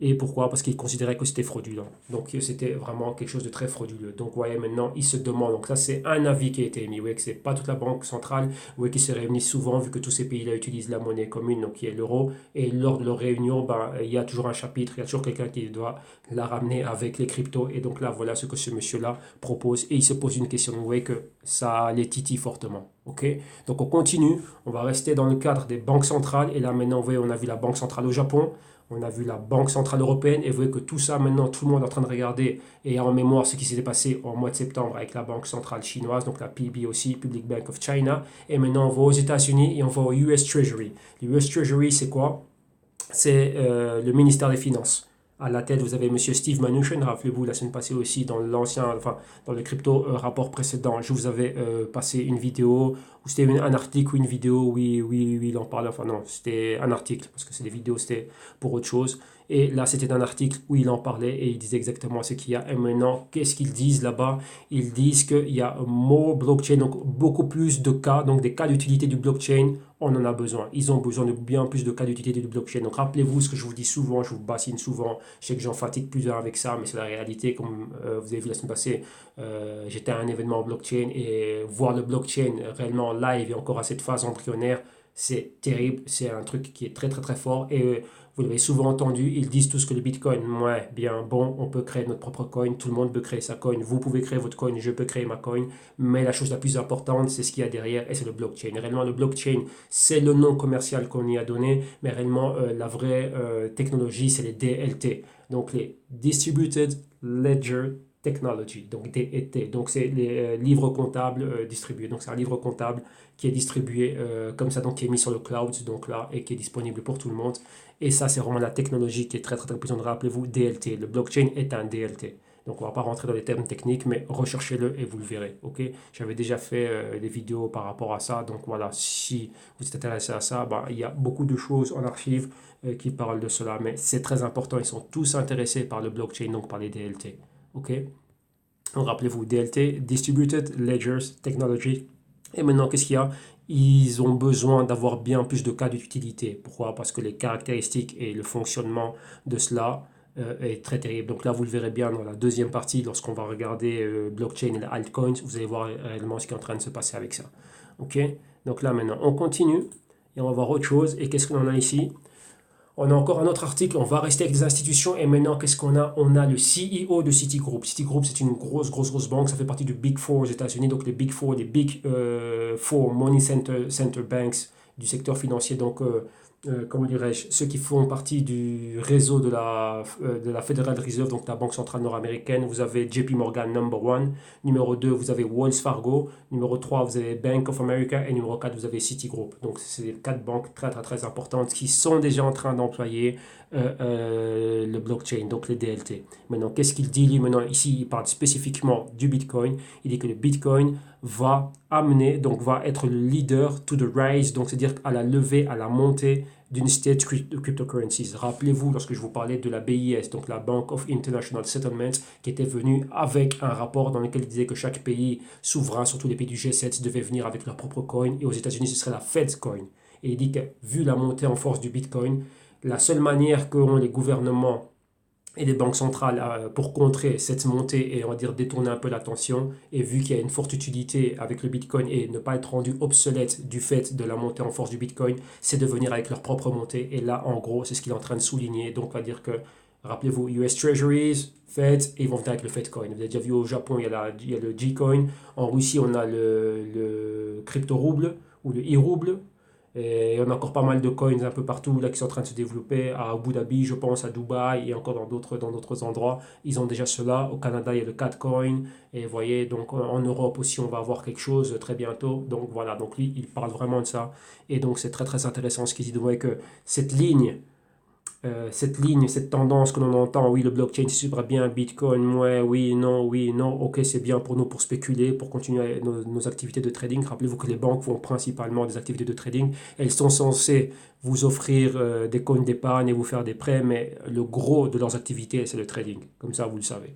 Speaker 1: Et pourquoi? Parce qu'ils considéraient que c'était fraudulent. Donc c'était vraiment quelque chose de très frauduleux. Donc vous voyez, maintenant, ils se demandent. Donc ça, c'est un avis qui a été émis. Vous voyez que ce n'est pas toute la banque centrale. Vous voyez qu'ils se réunissent souvent, vu que tous ces pays-là utilisent la monnaie commune, donc qui est l'euro. Et lors de leur réunion, ben, il y a toujours un chapitre, il y a toujours quelqu'un qui doit la ramener avec les cryptos. Et donc là, voilà ce que ce monsieur-là propose. Et il se pose une question. Vous voyez que ça les titille fortement. Ok? Donc on continue. On va rester dans le cadre des banques centrales. Et là, maintenant, vous voyez, on a vu la Banque centrale au Japon. On a vu la Banque centrale européenne et vous voyez que tout ça, maintenant, tout le monde est en train de regarder et a en mémoire ce qui s'était passé au mois de septembre avec la Banque centrale chinoise, donc la PBOC, Public Bank of China. Et maintenant, on va aux États-Unis et on va au US Treasury. Le US Treasury, c'est quoi? C'est le ministère des Finances. À la tête, vous avez Monsieur Steve Mnuchin, rappelez-vous, la semaine passée aussi, dans dans le crypto rapport précédent, je vous avais passé une vidéo, ou c'était un article ou une vidéo, oui, oui, oui, il en parlait, enfin non, c'était un article, parce que c'est des vidéos, c'était pour autre chose. Et là, c'était un article où il en parlait et il disait exactement ce qu'il y a. Et maintenant, qu'est-ce qu'ils disent là-bas? Ils disent qu'il y a more blockchain, donc beaucoup plus de cas, donc des cas d'utilité du blockchain, on en a besoin. Ils ont besoin de bien plus de cas d'utilité du blockchain. Donc rappelez-vous ce que je vous dis souvent, je vous bassine souvent. Je sais que j'en fatigue plusieurs avec ça, mais c'est la réalité. Comme vous avez vu la semaine passée, j'étais à un événement blockchain et voir le blockchain réellement en live et encore à cette phase embryonnaire, c'est terrible. C'est un truc qui est très très très fort. Et vous l'avez souvent entendu, ils disent tous que le Bitcoin, ouais, bien bon, on peut créer notre propre coin, tout le monde peut créer sa coin, vous pouvez créer votre coin, je peux créer ma coin, mais la chose la plus importante, c'est ce qu'il y a derrière et c'est le blockchain. Et réellement, le blockchain, c'est le nom commercial qu'on y a donné, mais réellement, la vraie technologie, c'est les DLT, donc les Distributed Ledger Technology, donc DET. Donc c'est les livres comptables distribués. Donc c'est un livre comptable qui est distribué comme ça, donc qui est mis sur le cloud, donc là, et qui est disponible pour tout le monde. Et ça, c'est vraiment la technologie qui est très très très puissante. Rappelez-vous, DLT. Le blockchain est un DLT. Donc on va pas rentrer dans les termes techniques, mais recherchez-le et vous le verrez. Ok, j'avais déjà fait des vidéos par rapport à ça. Donc voilà, si vous êtes intéressé à ça, bah, il y a beaucoup de choses en archive qui parlent de cela, mais c'est très important. Ils sont tous intéressés par le blockchain, donc par les DLT. Ok, donc rappelez-vous, DLT, Distributed Ledgers Technology. Et maintenant, qu'est-ce qu'il y a? Ils ont besoin d'avoir bien plus de cas d'utilité. Pourquoi? Parce que les caractéristiques et le fonctionnement de cela est très terrible. Donc là, vous le verrez bien dans la deuxième partie, lorsqu'on va regarder blockchain et les altcoins, vous allez voir réellement ce qui est en train de se passer avec ça. Ok? Donc là, maintenant, on continue et on va voir autre chose. Et qu'est-ce qu'on a ici? On a encore un autre article, on va rester avec les institutions et maintenant qu'est-ce qu'on a? On a le CEO de Citigroup. Citigroup c'est une grosse banque, ça fait partie du Big Four aux États-Unis, donc les Big Four, les Big Four Money Center Banks du secteur financier, donc comment dirais-je, ceux qui font partie du réseau de la Federal Reserve, donc la Banque centrale nord-américaine. Vous avez JP Morgan number one, numéro 2 vous avez Wells Fargo, numéro 3 vous avez Bank of America et numéro 4 vous avez Citigroup. Donc c'est les 4 banques très importantes qui sont déjà en train d'employer le blockchain, donc les DLT. Maintenant, qu'est-ce qu'il dit lui? Maintenant, ici, il parle spécifiquement du Bitcoin. Il dit que le Bitcoin va amener, donc va être le leader to the rise, donc c'est-à-dire à la levée, à la montée d'une state cryptocurrencies. Rappelez-vous, lorsque je vous parlais de la BIS, donc la Bank of International Settlements, qui était venue avec un rapport dans lequel il disait que chaque pays souverain, surtout les pays du G7, devait venir avec leur propre coin, et aux États-Unis, ce serait la Fed's coin. Et il dit que, vu la montée en force du Bitcoin, la seule manière qu'auront les gouvernements et les banques centrales pour contrer cette montée et on va dire détourner un peu l'attention, et vu qu'il y a une forte utilité avec le Bitcoin et ne pas être rendu obsolète du fait de la montée en force du Bitcoin, c'est de venir avec leur propre montée. Et là, en gros, c'est ce qu'il est en train de souligner. Donc, on va dire que, rappelez-vous, US Treasuries, Fed, et ils vont venir avec le Fedcoin. Vous avez déjà vu au Japon, il y a le Gcoin. En Russie, on a le crypto-rouble ou le e-rouble. Et on a encore pas mal de coins un peu partout là qui sont en train de se développer. À Abu Dhabi, je pense, à Dubaï et encore dans d'autres endroits. Ils ont déjà cela. Au Canada, il y a le Catcoin. Et vous voyez, donc en Europe aussi, on va avoir quelque chose très bientôt. Donc voilà, donc lui, il parle vraiment de ça. Et donc c'est très intéressant ce qu'il dit. Vous voyez que cette ligne, cette tendance que l'on entend, oui, le blockchain, c'est super bien, Bitcoin, ouais, oui, non, ok, c'est bien pour nous pour spéculer, pour continuer nos activités de trading. Rappelez-vous que les banques font principalement des activités de trading. Elles sont censées vous offrir des coins d'épargne et vous faire des prêts, mais le gros de leurs activités, c'est le trading. Comme ça, vous le savez.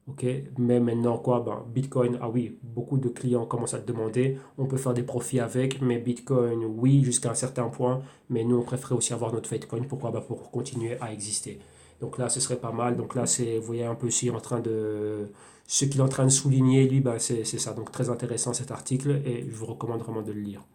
Speaker 1: Ok, mais maintenant quoi? Ben, Bitcoin, ah oui, beaucoup de clients commencent à te demander. On peut faire des profits avec, mais Bitcoin, oui, jusqu'à un certain point. Mais nous, on préférait aussi avoir notre Fatecoin. Pourquoi? Ben, pour continuer à exister. Donc là, ce serait pas mal. Donc là, vous voyez un peu aussi en train de. Ce qu'il est en train de souligner, lui, ben, c'est ça. Donc très intéressant cet article et je vous recommande vraiment de le lire.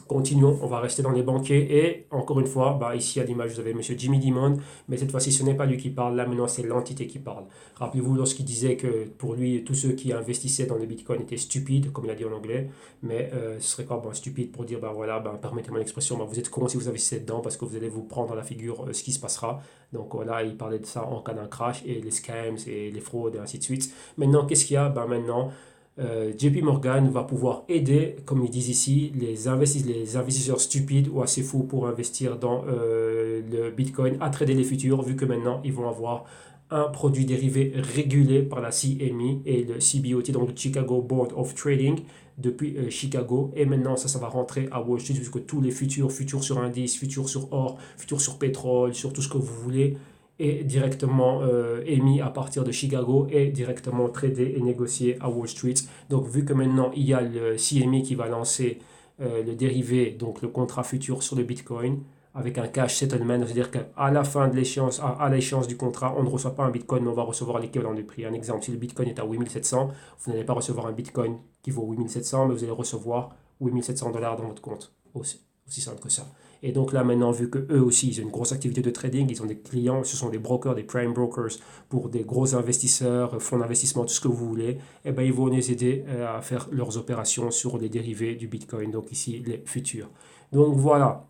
Speaker 1: Continuons, on va rester dans les banquiers et encore une fois, bah, ici à l'image vous avez monsieur Jimmy Dimon, mais cette fois-ci ce n'est pas lui qui parle, là maintenant c'est l'entité qui parle. Rappelez-vous lorsqu'il disait que pour lui tous ceux qui investissaient dans le Bitcoin étaient stupides, comme il a dit en anglais, mais ce serait quoi, stupide pour dire, ben voilà, permettez-moi l'expression, vous êtes con si vous investissez dedans parce que vous allez vous prendre à la figure ce qui se passera. Donc voilà, il parlait de ça en cas d'un crash et les scams et les fraudes et ainsi de suite. Maintenant qu'est-ce qu'il y a? Maintenant JP Morgan va pouvoir aider, comme ils disent ici, les investisseurs stupides ou assez fous pour investir dans le Bitcoin à trader les futurs, vu que maintenant ils vont avoir un produit dérivé régulé par la CME et le CBOT, donc le Chicago Board of Trading, depuis Chicago. Et maintenant, ça va rentrer à Wall Street, puisque tous les futurs sur indice, futurs sur or, futurs sur pétrole, sur tout ce que vous voulez, est directement émis à partir de Chicago et directement tradé et négocié à Wall Street. Donc vu que maintenant il y a le CME qui va lancer le dérivé, donc le contrat futur sur le Bitcoin, avec un cash settlement, c'est-à-dire qu'à la fin de l'échéance, à l'échéance du contrat, on ne reçoit pas un Bitcoin, mais on va recevoir l'équivalent du prix. Un exemple, si le Bitcoin est à 8700, vous n'allez pas recevoir un Bitcoin qui vaut 8700, mais vous allez recevoir 8700 $ dans votre compte. Aussi simple que ça. Et donc là maintenant, vu que eux aussi, ils ont une grosse activité de trading, ils ont des clients, ce sont des brokers, des prime brokers pour des gros investisseurs, fonds d'investissement, tout ce que vous voulez, et ben ils vont les aider à faire leurs opérations sur les dérivés du Bitcoin, donc ici les futurs. Donc voilà.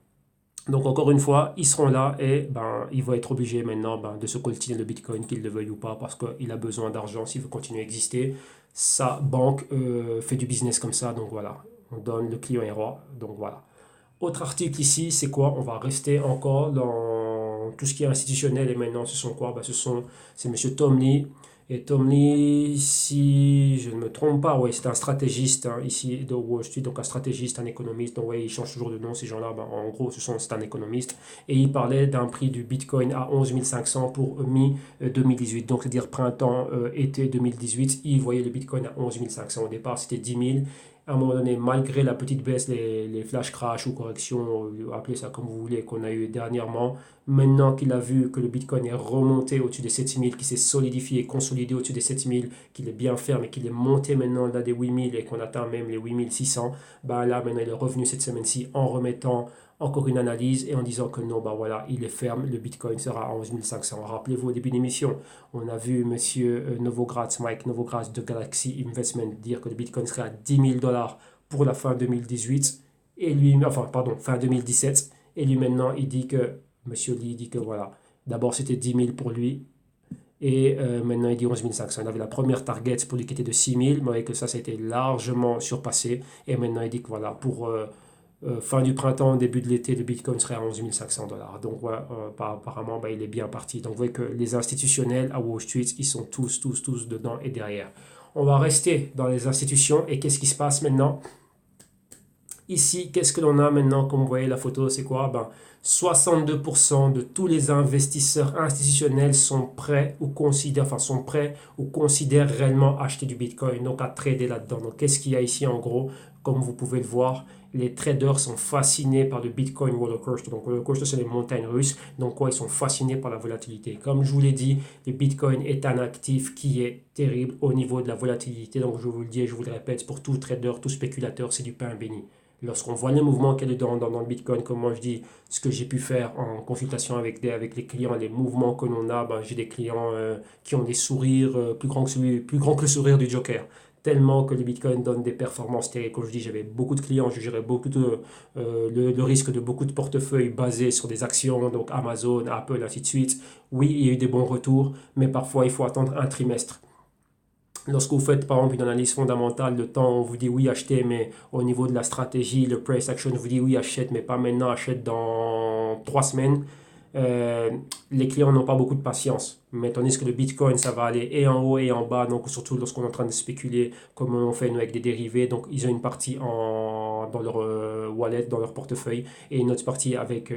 Speaker 1: Donc encore une fois, ils seront là et ils vont être obligés maintenant de se coltiner le Bitcoin, qu'ils le veuillent ou pas, parce qu'il a besoin d'argent s'il veut continuer à exister. Sa banque fait du business comme ça, donc voilà. On donne le client est roi, donc voilà. Autre article ici, c'est quoi? On va rester encore dans tout ce qui est institutionnel et maintenant ce sont quoi? C'est monsieur Tom Lee Et Tom Lee, si je ne me trompe pas, ouais, c'est un stratégiste hein, ici de Wall Street, donc un stratégiste, un économiste. Donc, ouais, ils changent toujours de nom, ces gens-là. Ben, en gros, c'est un économiste. Et il parlait d'un prix du Bitcoin à 11 500 pour mi-2018. Donc, c'est-à-dire printemps-été 2018. Il voyait le Bitcoin à 11 500. Au départ, c'était 10 000. À un moment donné, malgré la petite baisse, les flash crash ou corrections, appelez ça comme vous voulez, qu'on a eu dernièrement, maintenant qu'il a vu que le Bitcoin est remonté au-dessus des 7000, qu'il s'est solidifié, consolidé au-dessus des 7000, qu'il est bien ferme et qu'il est monté maintenant là des 8000 et qu'on atteint même les 8600, bah là maintenant il est revenu cette semaine-ci en remettant encore une analyse et en disant que non, bah voilà, il est ferme, le Bitcoin sera à 11 500. Rappelez-vous au début de l'émission, on a vu monsieur Novogratz, Mike Novogratz de Galaxy Investment dire que le Bitcoin serait à 10 000 dollars pour la fin 2018 et lui, enfin pardon, fin 2017 et lui maintenant il dit que monsieur Lee dit que voilà, d'abord c'était 10 000 pour lui et maintenant il dit 11 500. Il avait la première target pour lui qui était de 6 000, mais avec ça a été largement surpassé et maintenant il dit que voilà, pour fin du printemps, début de l'été, le Bitcoin serait à 11 500 dollars. Donc, ouais, apparemment, bah, il est bien parti. Donc, vous voyez que les institutionnels à Wall Street, ils sont tous dedans et derrière. On va rester dans les institutions. Et qu'est-ce qui se passe maintenant? Ici, qu'est-ce que l'on a maintenant? Comme vous voyez la photo, c'est quoi? Ben, 62% de tous les investisseurs institutionnels sont prêts ou considèrent réellement acheter du Bitcoin, donc à trader là-dedans. Donc, qu'est-ce qu'il y a ici en gros? Comme vous pouvez le voir, les traders sont fascinés par le Bitcoin roller coaster. Donc, roller coaster, c'est les montagnes russes. Donc, quoi, ils sont fascinés par la volatilité. Comme je vous l'ai dit, le Bitcoin est un actif qui est terrible au niveau de la volatilité. Donc, je vous le dis et je vous le répète, pour tout trader, tout spéculateur, c'est du pain béni. Lorsqu'on voit les mouvements qu'il y a dans le Bitcoin, comme moi je dis, ce que j'ai pu faire en consultation avec les clients, les mouvements que l'on a, ben, j'ai des clients qui ont des sourires plus grands que le sourire du Joker. Tellement que le Bitcoin donne des performances terribles. Comme je dis, j'avais beaucoup de clients, je gérais le risque de beaucoup de portefeuilles basés sur des actions, donc Amazon, Apple, ainsi de suite. Oui, il y a eu des bons retours, mais parfois il faut attendre un trimestre. Lorsque vous faites par exemple une analyse fondamentale de temps, on vous dit oui, achetez, mais au niveau de la stratégie, le price action vous dit oui, achète, mais pas maintenant, achète dans 3 semaines. Euh, les clients n'ont pas beaucoup de patience. Mais tandis que le Bitcoin, ça va aller et en haut et en bas, donc surtout lorsqu'on est en train de spéculer, comme on fait nous avec des dérivés, donc ils ont une partie dans leur wallet, dans leur portefeuille, et une autre partie avec,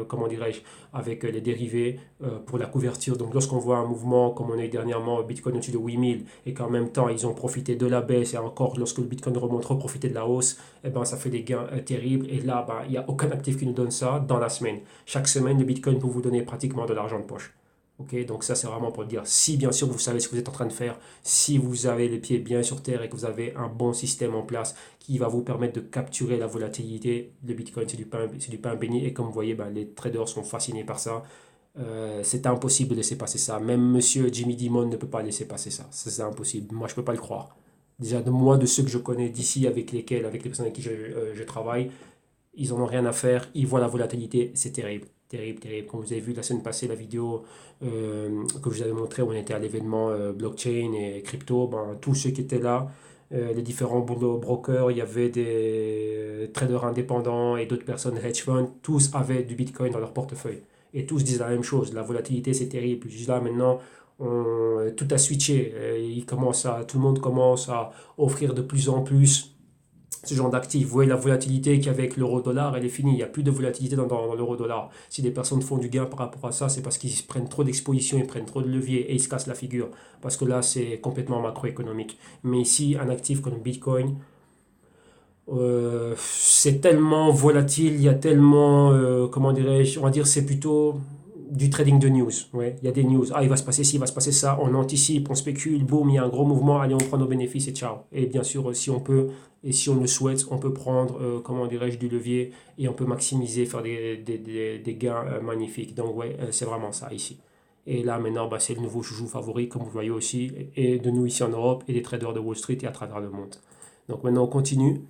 Speaker 1: comment dirais-je, avec les dérivés pour la couverture. Donc lorsqu'on voit un mouvement comme on a eu dernièrement, Bitcoin au-dessus de 8000, et qu'en même temps ils ont profité de la baisse, et encore lorsque le Bitcoin remonte, profiter de la hausse, et ben, ça fait des gains terribles. Et là, ben, il n'y a aucun actif qui nous donne ça dans la semaine. Chaque semaine, le Bitcoin peut vous donner pratiquement de l'argent de poche. Ok, donc ça c'est vraiment pour dire, si bien sûr vous savez ce que vous êtes en train de faire, si vous avez les pieds bien sur terre et que vous avez un bon système en place qui va vous permettre de capturer la volatilité, le Bitcoin c'est du pain béni et comme vous voyez, ben, les traders sont fascinés par ça. C'est impossible de laisser passer ça. Même monsieur Jimmy Dimon ne peut pas laisser passer ça. C'est impossible. Moi je ne peux pas le croire. Déjà de ceux que je connais d'ici avec les personnes avec qui je travaille, ils en ont rien à faire, ils voient la volatilité, c'est terrible, terrible, terrible. Comme vous avez vu la semaine passée, la vidéo que je vous avais montré, où on était à l'événement blockchain et crypto, ben, tous ceux qui étaient là, les différents brokers, il y avait des traders indépendants et d'autres personnes hedge funds, tous avaient du Bitcoin dans leur portefeuille. Et tous disent la même chose, la volatilité c'est terrible. Juste là maintenant, tout a switché. Tout le monde commence à offrir de plus en plus ce genre d'actifs. Vous voyez la volatilité qu'il y a avec l'euro-dollar, elle est finie. Il n'y a plus de volatilité dans l'euro-dollar. Si des personnes font du gain par rapport à ça, c'est parce qu'ils prennent trop d'exposition, ils prennent trop de levier et ils se cassent la figure. Parce que là, c'est complètement macroéconomique. Mais ici, un actif comme le Bitcoin, c'est tellement volatile, il y a tellement, comment dirais-je, on va dire c'est plutôt du trading de news. Ouais. Il y a des news, ah il va se passer ci, il va se passer ça, on anticipe, on spécule, boum, il y a un gros mouvement, allez on prend nos bénéfices et ciao. Et bien sûr, si on peut, et si on le souhaite, on peut prendre, comment dirais-je, du levier et on peut maximiser, faire des gains magnifiques. Donc ouais, c'est vraiment ça ici. Et là maintenant, bah, c'est le nouveau joujou favori, comme vous voyez aussi, et de nous ici en Europe et des traders de Wall Street et à travers le monde. Donc maintenant on continue.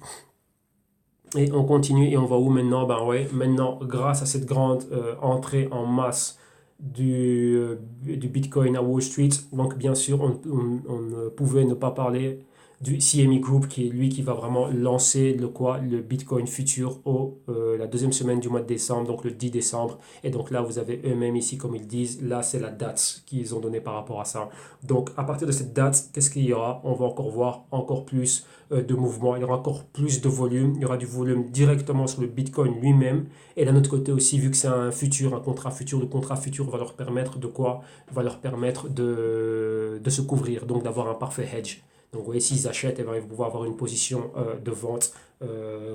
Speaker 1: Et on continue et on va où maintenant? Ben ouais, maintenant, grâce à cette grande entrée en masse du Bitcoin à Wall Street, donc bien sûr, on ne pouvait ne pas parler du CME Group, qui est lui qui va vraiment lancer le Bitcoin futur la deuxième semaine du mois de décembre, donc le 10 décembre. Et donc là, vous avez eux-mêmes ici, comme ils disent, là, c'est la date qu'ils ont donnée par rapport à ça. Donc, à partir de cette date, qu'est-ce qu'il y aura? On va encore voir encore plus de mouvements, il y aura encore plus de volume, il y aura du volume directement sur le Bitcoin lui-même. Et d'un autre côté aussi, vu que c'est un futur, un contrat futur, le contrat futur va leur permettre de quoi? Va leur permettre de se couvrir, donc d'avoir un parfait hedge. Donc, vous voyez, s'ils achètent, eh ben, ils vont pouvoir avoir une position de vente,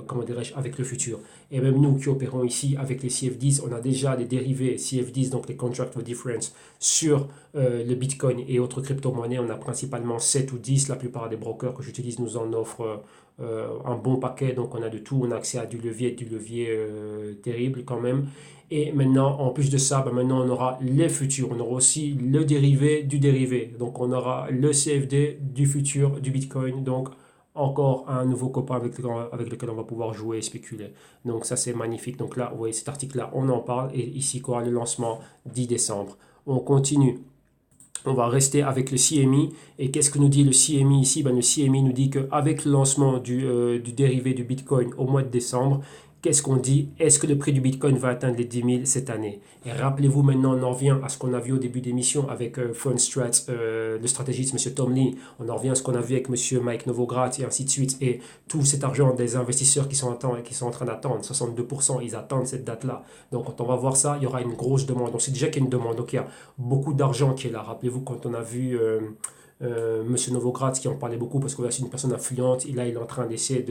Speaker 1: comment dirais-je, avec le futur. Et même nous qui opérons ici avec les CFDs, on a déjà des dérivés CFDs, donc les Contract for Difference, sur le Bitcoin et autres crypto-monnaies. On a principalement 7 ou 10. La plupart des brokers que j'utilise nous en offrent un bon paquet. Donc, on a de tout. On a accès à du levier terrible quand même. Et maintenant, en plus de ça, ben maintenant on aura les futurs. On aura aussi le dérivé du dérivé. Donc on aura le CFD du futur du Bitcoin. Donc encore un nouveau copain avec lequel on va pouvoir jouer et spéculer. Donc ça c'est magnifique. Donc là, vous voyez cet article-là, on en parle. Et ici, quoi, le lancement 10 décembre. On continue. On va rester avec le CME. Et qu'est-ce que nous dit le CME ici? Ben, le CME nous dit qu'avec le lancement du dérivé du Bitcoin au mois de décembre, qu'est-ce qu'on dit? Est-ce que le prix du Bitcoin va atteindre les 10 000 cette année? Et rappelez-vous, maintenant, on en revient à ce qu'on a vu au début d'émission avec Fundstrat, le stratégiste M. Tom Lee. On en revient à ce qu'on a vu avec M. Mike Novogratz et ainsi de suite. Et tout cet argent des investisseurs qui sont en train d'attendre, 62%, ils attendent cette date-là. Donc, quand on va voir ça, il y aura une grosse demande. Donc, c'est déjà qu'il y a une demande. Donc, il y a beaucoup d'argent qui est là. Rappelez-vous, quand on a vu Monsieur Novogratz qui en parlait beaucoup parce que là c'est une personne influente, il est en train d'essayer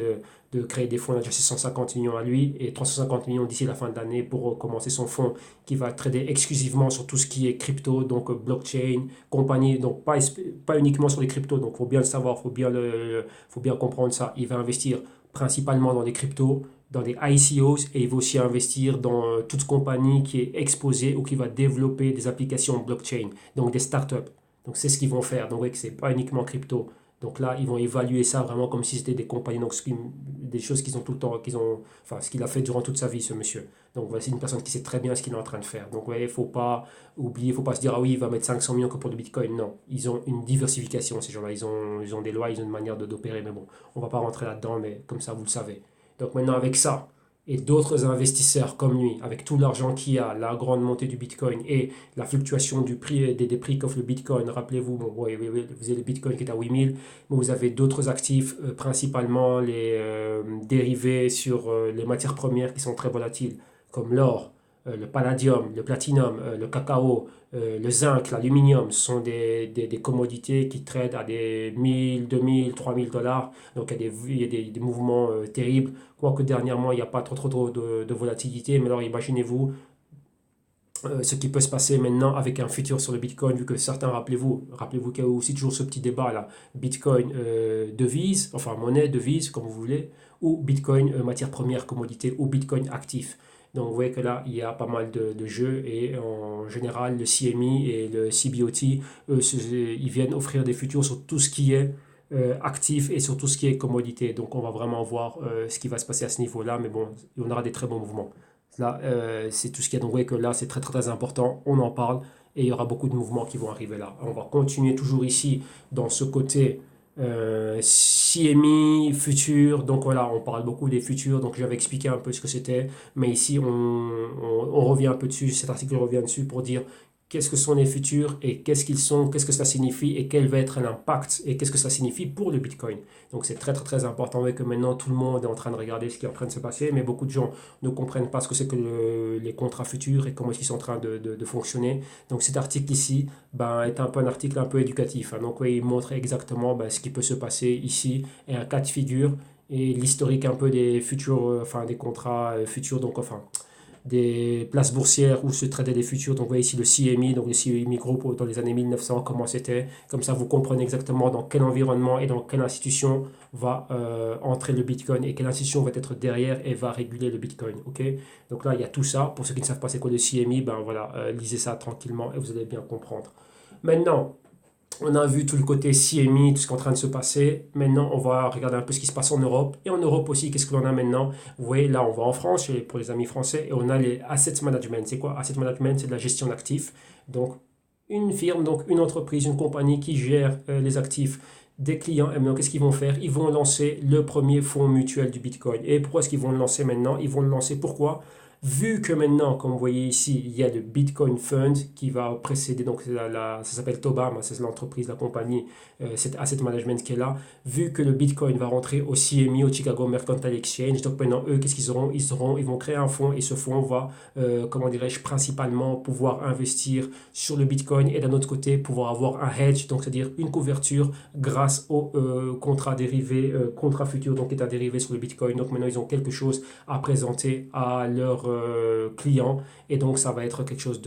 Speaker 1: de créer des fonds, il a déjà 650 millions à lui et 350 millions d'ici la fin de l'année pour commencer son fonds qui va trader exclusivement sur tout ce qui est crypto, donc blockchain, compagnie, donc pas uniquement sur les cryptos, donc il faut bien le savoir, faut bien comprendre ça. Il va investir principalement dans les cryptos, dans des ICOs et il va aussi investir dans toute compagnie qui est exposée ou qui va développer des applications blockchain, donc des startups. Donc c'est ce qu'ils vont faire. Donc, ce n'est pas uniquement crypto. Donc là, ils vont évaluer ça vraiment comme si c'était des compagnies, donc des choses qu'ils ont tout le temps, enfin, ce qu'il a fait durant toute sa vie, ce monsieur. Donc voici une personne qui sait très bien ce qu'il est en train de faire. Donc, il ne faut pas oublier, il ne faut pas se dire, ah oui, il va mettre 500 millions que pour le Bitcoin. Non, ils ont une diversification, ces gens-là. Ils ont des lois, ils ont une manière d'opérer. Mais bon, on ne va pas rentrer là-dedans, mais comme ça, vous le savez. Donc maintenant, avec ça, et d'autres investisseurs comme lui, avec tout l'argent qu'il y a, la grande montée du Bitcoin et la fluctuation du prix des prix qu'offre le Bitcoin, rappelez-vous, bon, ouais, vous avez le Bitcoin qui est à 8000, mais vous avez d'autres actifs, principalement les dérivés sur les matières premières qui sont très volatiles, comme l'or, le palladium, le platinum, le cacao, le zinc, l'aluminium, ce sont des commodités qui tradent à des 1000, 2000, 3000 dollars. Donc il y a des mouvements terribles. Quoique dernièrement, il n'y a pas trop de volatilité. Mais alors imaginez-vous ce qui peut se passer maintenant avec un futur sur le Bitcoin, vu que certains, rappelez-vous qu'il y a aussi toujours ce petit débat là, Bitcoin devise, enfin monnaie, devise, comme vous voulez, ou Bitcoin matière première, commodité, ou Bitcoin actif. Donc vous voyez que là, il y a pas mal de jeux et en général, le CME et le CBOT, eux, ils viennent offrir des futurs sur tout ce qui est actif et sur tout ce qui est commodité. Donc on va vraiment voir ce qui va se passer à ce niveau-là, mais bon, on aura des très bons mouvements. Là, c'est tout ce qu'il y a. Donc, vous voyez que là, c'est très important. On en parle et il y aura beaucoup de mouvements qui vont arriver là. On va continuer toujours ici dans ce côté CMI, futur. Donc, voilà, on parle beaucoup des futurs. Donc, j'avais expliqué un peu ce que c'était. Mais ici, on revient un peu dessus. Cet article revient dessus pour dire qu'est-ce que sont les futurs et qu'est-ce qu'ils sont, qu'est-ce que ça signifie et quel va être l'impact et qu'est-ce que ça signifie pour le Bitcoin. Donc c'est très important que maintenant tout le monde est en train de regarder ce qui est en train de se passer, mais beaucoup de gens ne comprennent pas ce que c'est que les contrats futurs et comment est-ce qu'ils sont en train de fonctionner. Donc cet article ici est un peu un article un peu éducatif. Hein. Donc oui, il montre exactement ce qui peut se passer ici et un cas de figure et l'historique un peu des futurs, enfin des contrats futurs, donc enfin des places boursières où se tradaient des futurs. Donc, vous voyez ici le CME, donc le CME Group dans les années 1900, comment c'était. Comme ça, vous comprenez exactement dans quel environnement et dans quelle institution va entrer le Bitcoin et quelle institution va être derrière et va réguler le Bitcoin. Ok. Donc là, il y a tout ça. Pour ceux qui ne savent pas c'est quoi le CME, lisez ça tranquillement et vous allez bien comprendre. Maintenant, on a vu tout le côté CMI, tout ce qui est en train de se passer. Maintenant, on va regarder un peu ce qui se passe en Europe. Et en Europe aussi, qu'est-ce que l'on a maintenant? Vous voyez, là, on va en France, pour les amis français, et on a les Asset Management. C'est quoi Asset Management? C'est de la gestion d'actifs. Donc, une firme, donc une entreprise, une compagnie qui gère les actifs des clients. Et maintenant, qu'est-ce qu'ils vont faire? Ils vont lancer le premier fonds mutuel du Bitcoin. Et pourquoi est-ce qu'ils vont le lancer maintenant? Ils vont le lancer pourquoi? Vu que maintenant, comme vous voyez ici, il y a le Bitcoin Fund qui va précéder, donc ça s'appelle Tobam, c'est l'entreprise, la compagnie, cet asset management qui est là. Vu que le Bitcoin va rentrer au CME, au Chicago Mercantile Exchange, donc maintenant, eux, qu'est-ce qu'ils auront? Ils vont créer un fonds et ce fonds va, comment dirais-je, principalement pouvoir investir sur le Bitcoin et d'un autre côté, pouvoir avoir un hedge, donc c'est-à-dire une couverture grâce aux contrats dérivés, contrats futurs, donc états dérivés sur le Bitcoin. Donc maintenant, ils ont quelque chose à présenter à leurs clients et donc ça va être quelque chose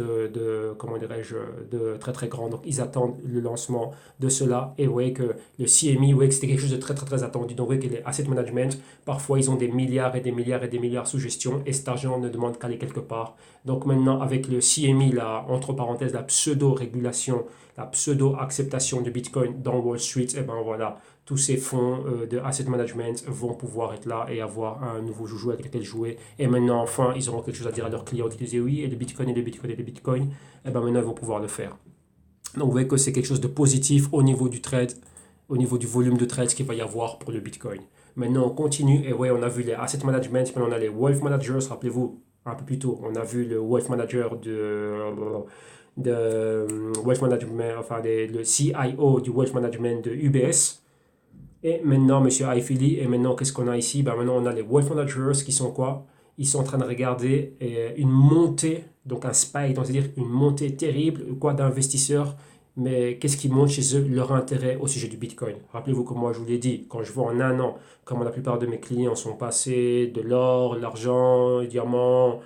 Speaker 1: comment dirais-je, de très très grand. Donc ils attendent le lancement de cela et vous voyez que le CME, vous voyez que c'était quelque chose de très très très attendu. Donc vous voyez que les asset management, parfois ils ont des milliards et des milliards et des milliards sous gestion et cet argent ne demande qu'à aller quelque part. Donc maintenant avec le CME, la, entre parenthèses, la pseudo-régulation, la pseudo-acceptation de Bitcoin dans Wall Street, et ben voilà, tous ces fonds de asset management vont pouvoir être là et avoir un nouveau joujou avec lequel jouer. Et maintenant, enfin, ils auront quelque chose à dire à leurs clients qui disaient oui, et le Bitcoin, et le Bitcoin, et le Bitcoin. Et bien maintenant, ils vont pouvoir le faire. Donc, vous voyez que c'est quelque chose de positif au niveau du trade, au niveau du volume de trade qu'il va y avoir pour le Bitcoin. Maintenant, on continue. Et ouais, on a vu les asset management, maintenant on a les wealth managers. Rappelez-vous, un peu plus tôt, on a vu le wealth manager de wealth management, enfin le CIO du wealth management de UBS. Et maintenant, monsieur Aifili, et maintenant, qu'est-ce qu'on a ici? Ben maintenant, on a les wealth managers qui sont quoi? Ils sont en train de regarder une montée, donc un spike, donc c'est-à-dire une montée terrible quoi, d'investisseurs. Mais qu'est-ce qui monte chez eux? Leur intérêt au sujet du Bitcoin. Rappelez-vous que moi, je vous l'ai dit, quand je vois en un an comment la plupart de mes clients sont passés de l'or, l'argent, les diamants,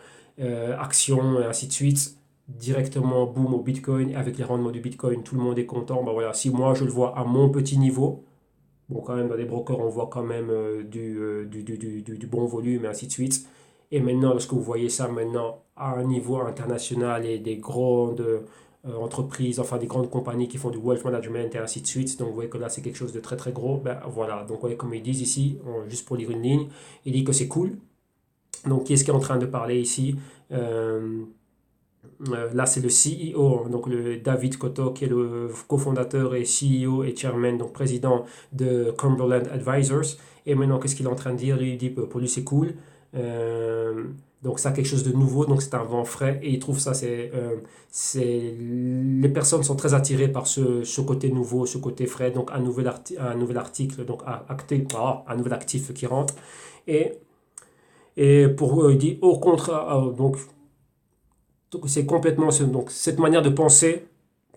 Speaker 1: actions et ainsi de suite, directement, boum, au Bitcoin, avec les rendements du Bitcoin, tout le monde est content. Ben voilà, si moi, je le vois à mon petit niveau, bon, quand même, dans les brokers, on voit quand même du bon volume et ainsi de suite. Et maintenant, lorsque vous voyez ça maintenant à un niveau international et des grandes entreprises, enfin des grandes compagnies qui font du wealth management et ainsi de suite, donc vous voyez que là, c'est quelque chose de très très gros. Ben voilà, donc vous voyez, comme ils disent ici, juste pour lire une ligne, il dit que c'est cool. Donc, qui est-ce qui est en train de parler ici? Euh, Là, c'est le CEO, donc le David Cotto, qui est le cofondateur et CEO et chairman, donc président de Cumberland Advisors. Et maintenant, qu'est-ce qu'il est en train de dire? Lui, il dit que pour lui, c'est cool. Euh, donc, ça, quelque chose de nouveau, donc c'est un vent frais. Et il trouve ça, les personnes sont très attirées par ce côté nouveau, ce côté frais. Donc, un nouvel article, donc un nouvel actif qui rentre. Et, et pour eux, il dit au contraire, donc c'est complètement donc cette manière de penser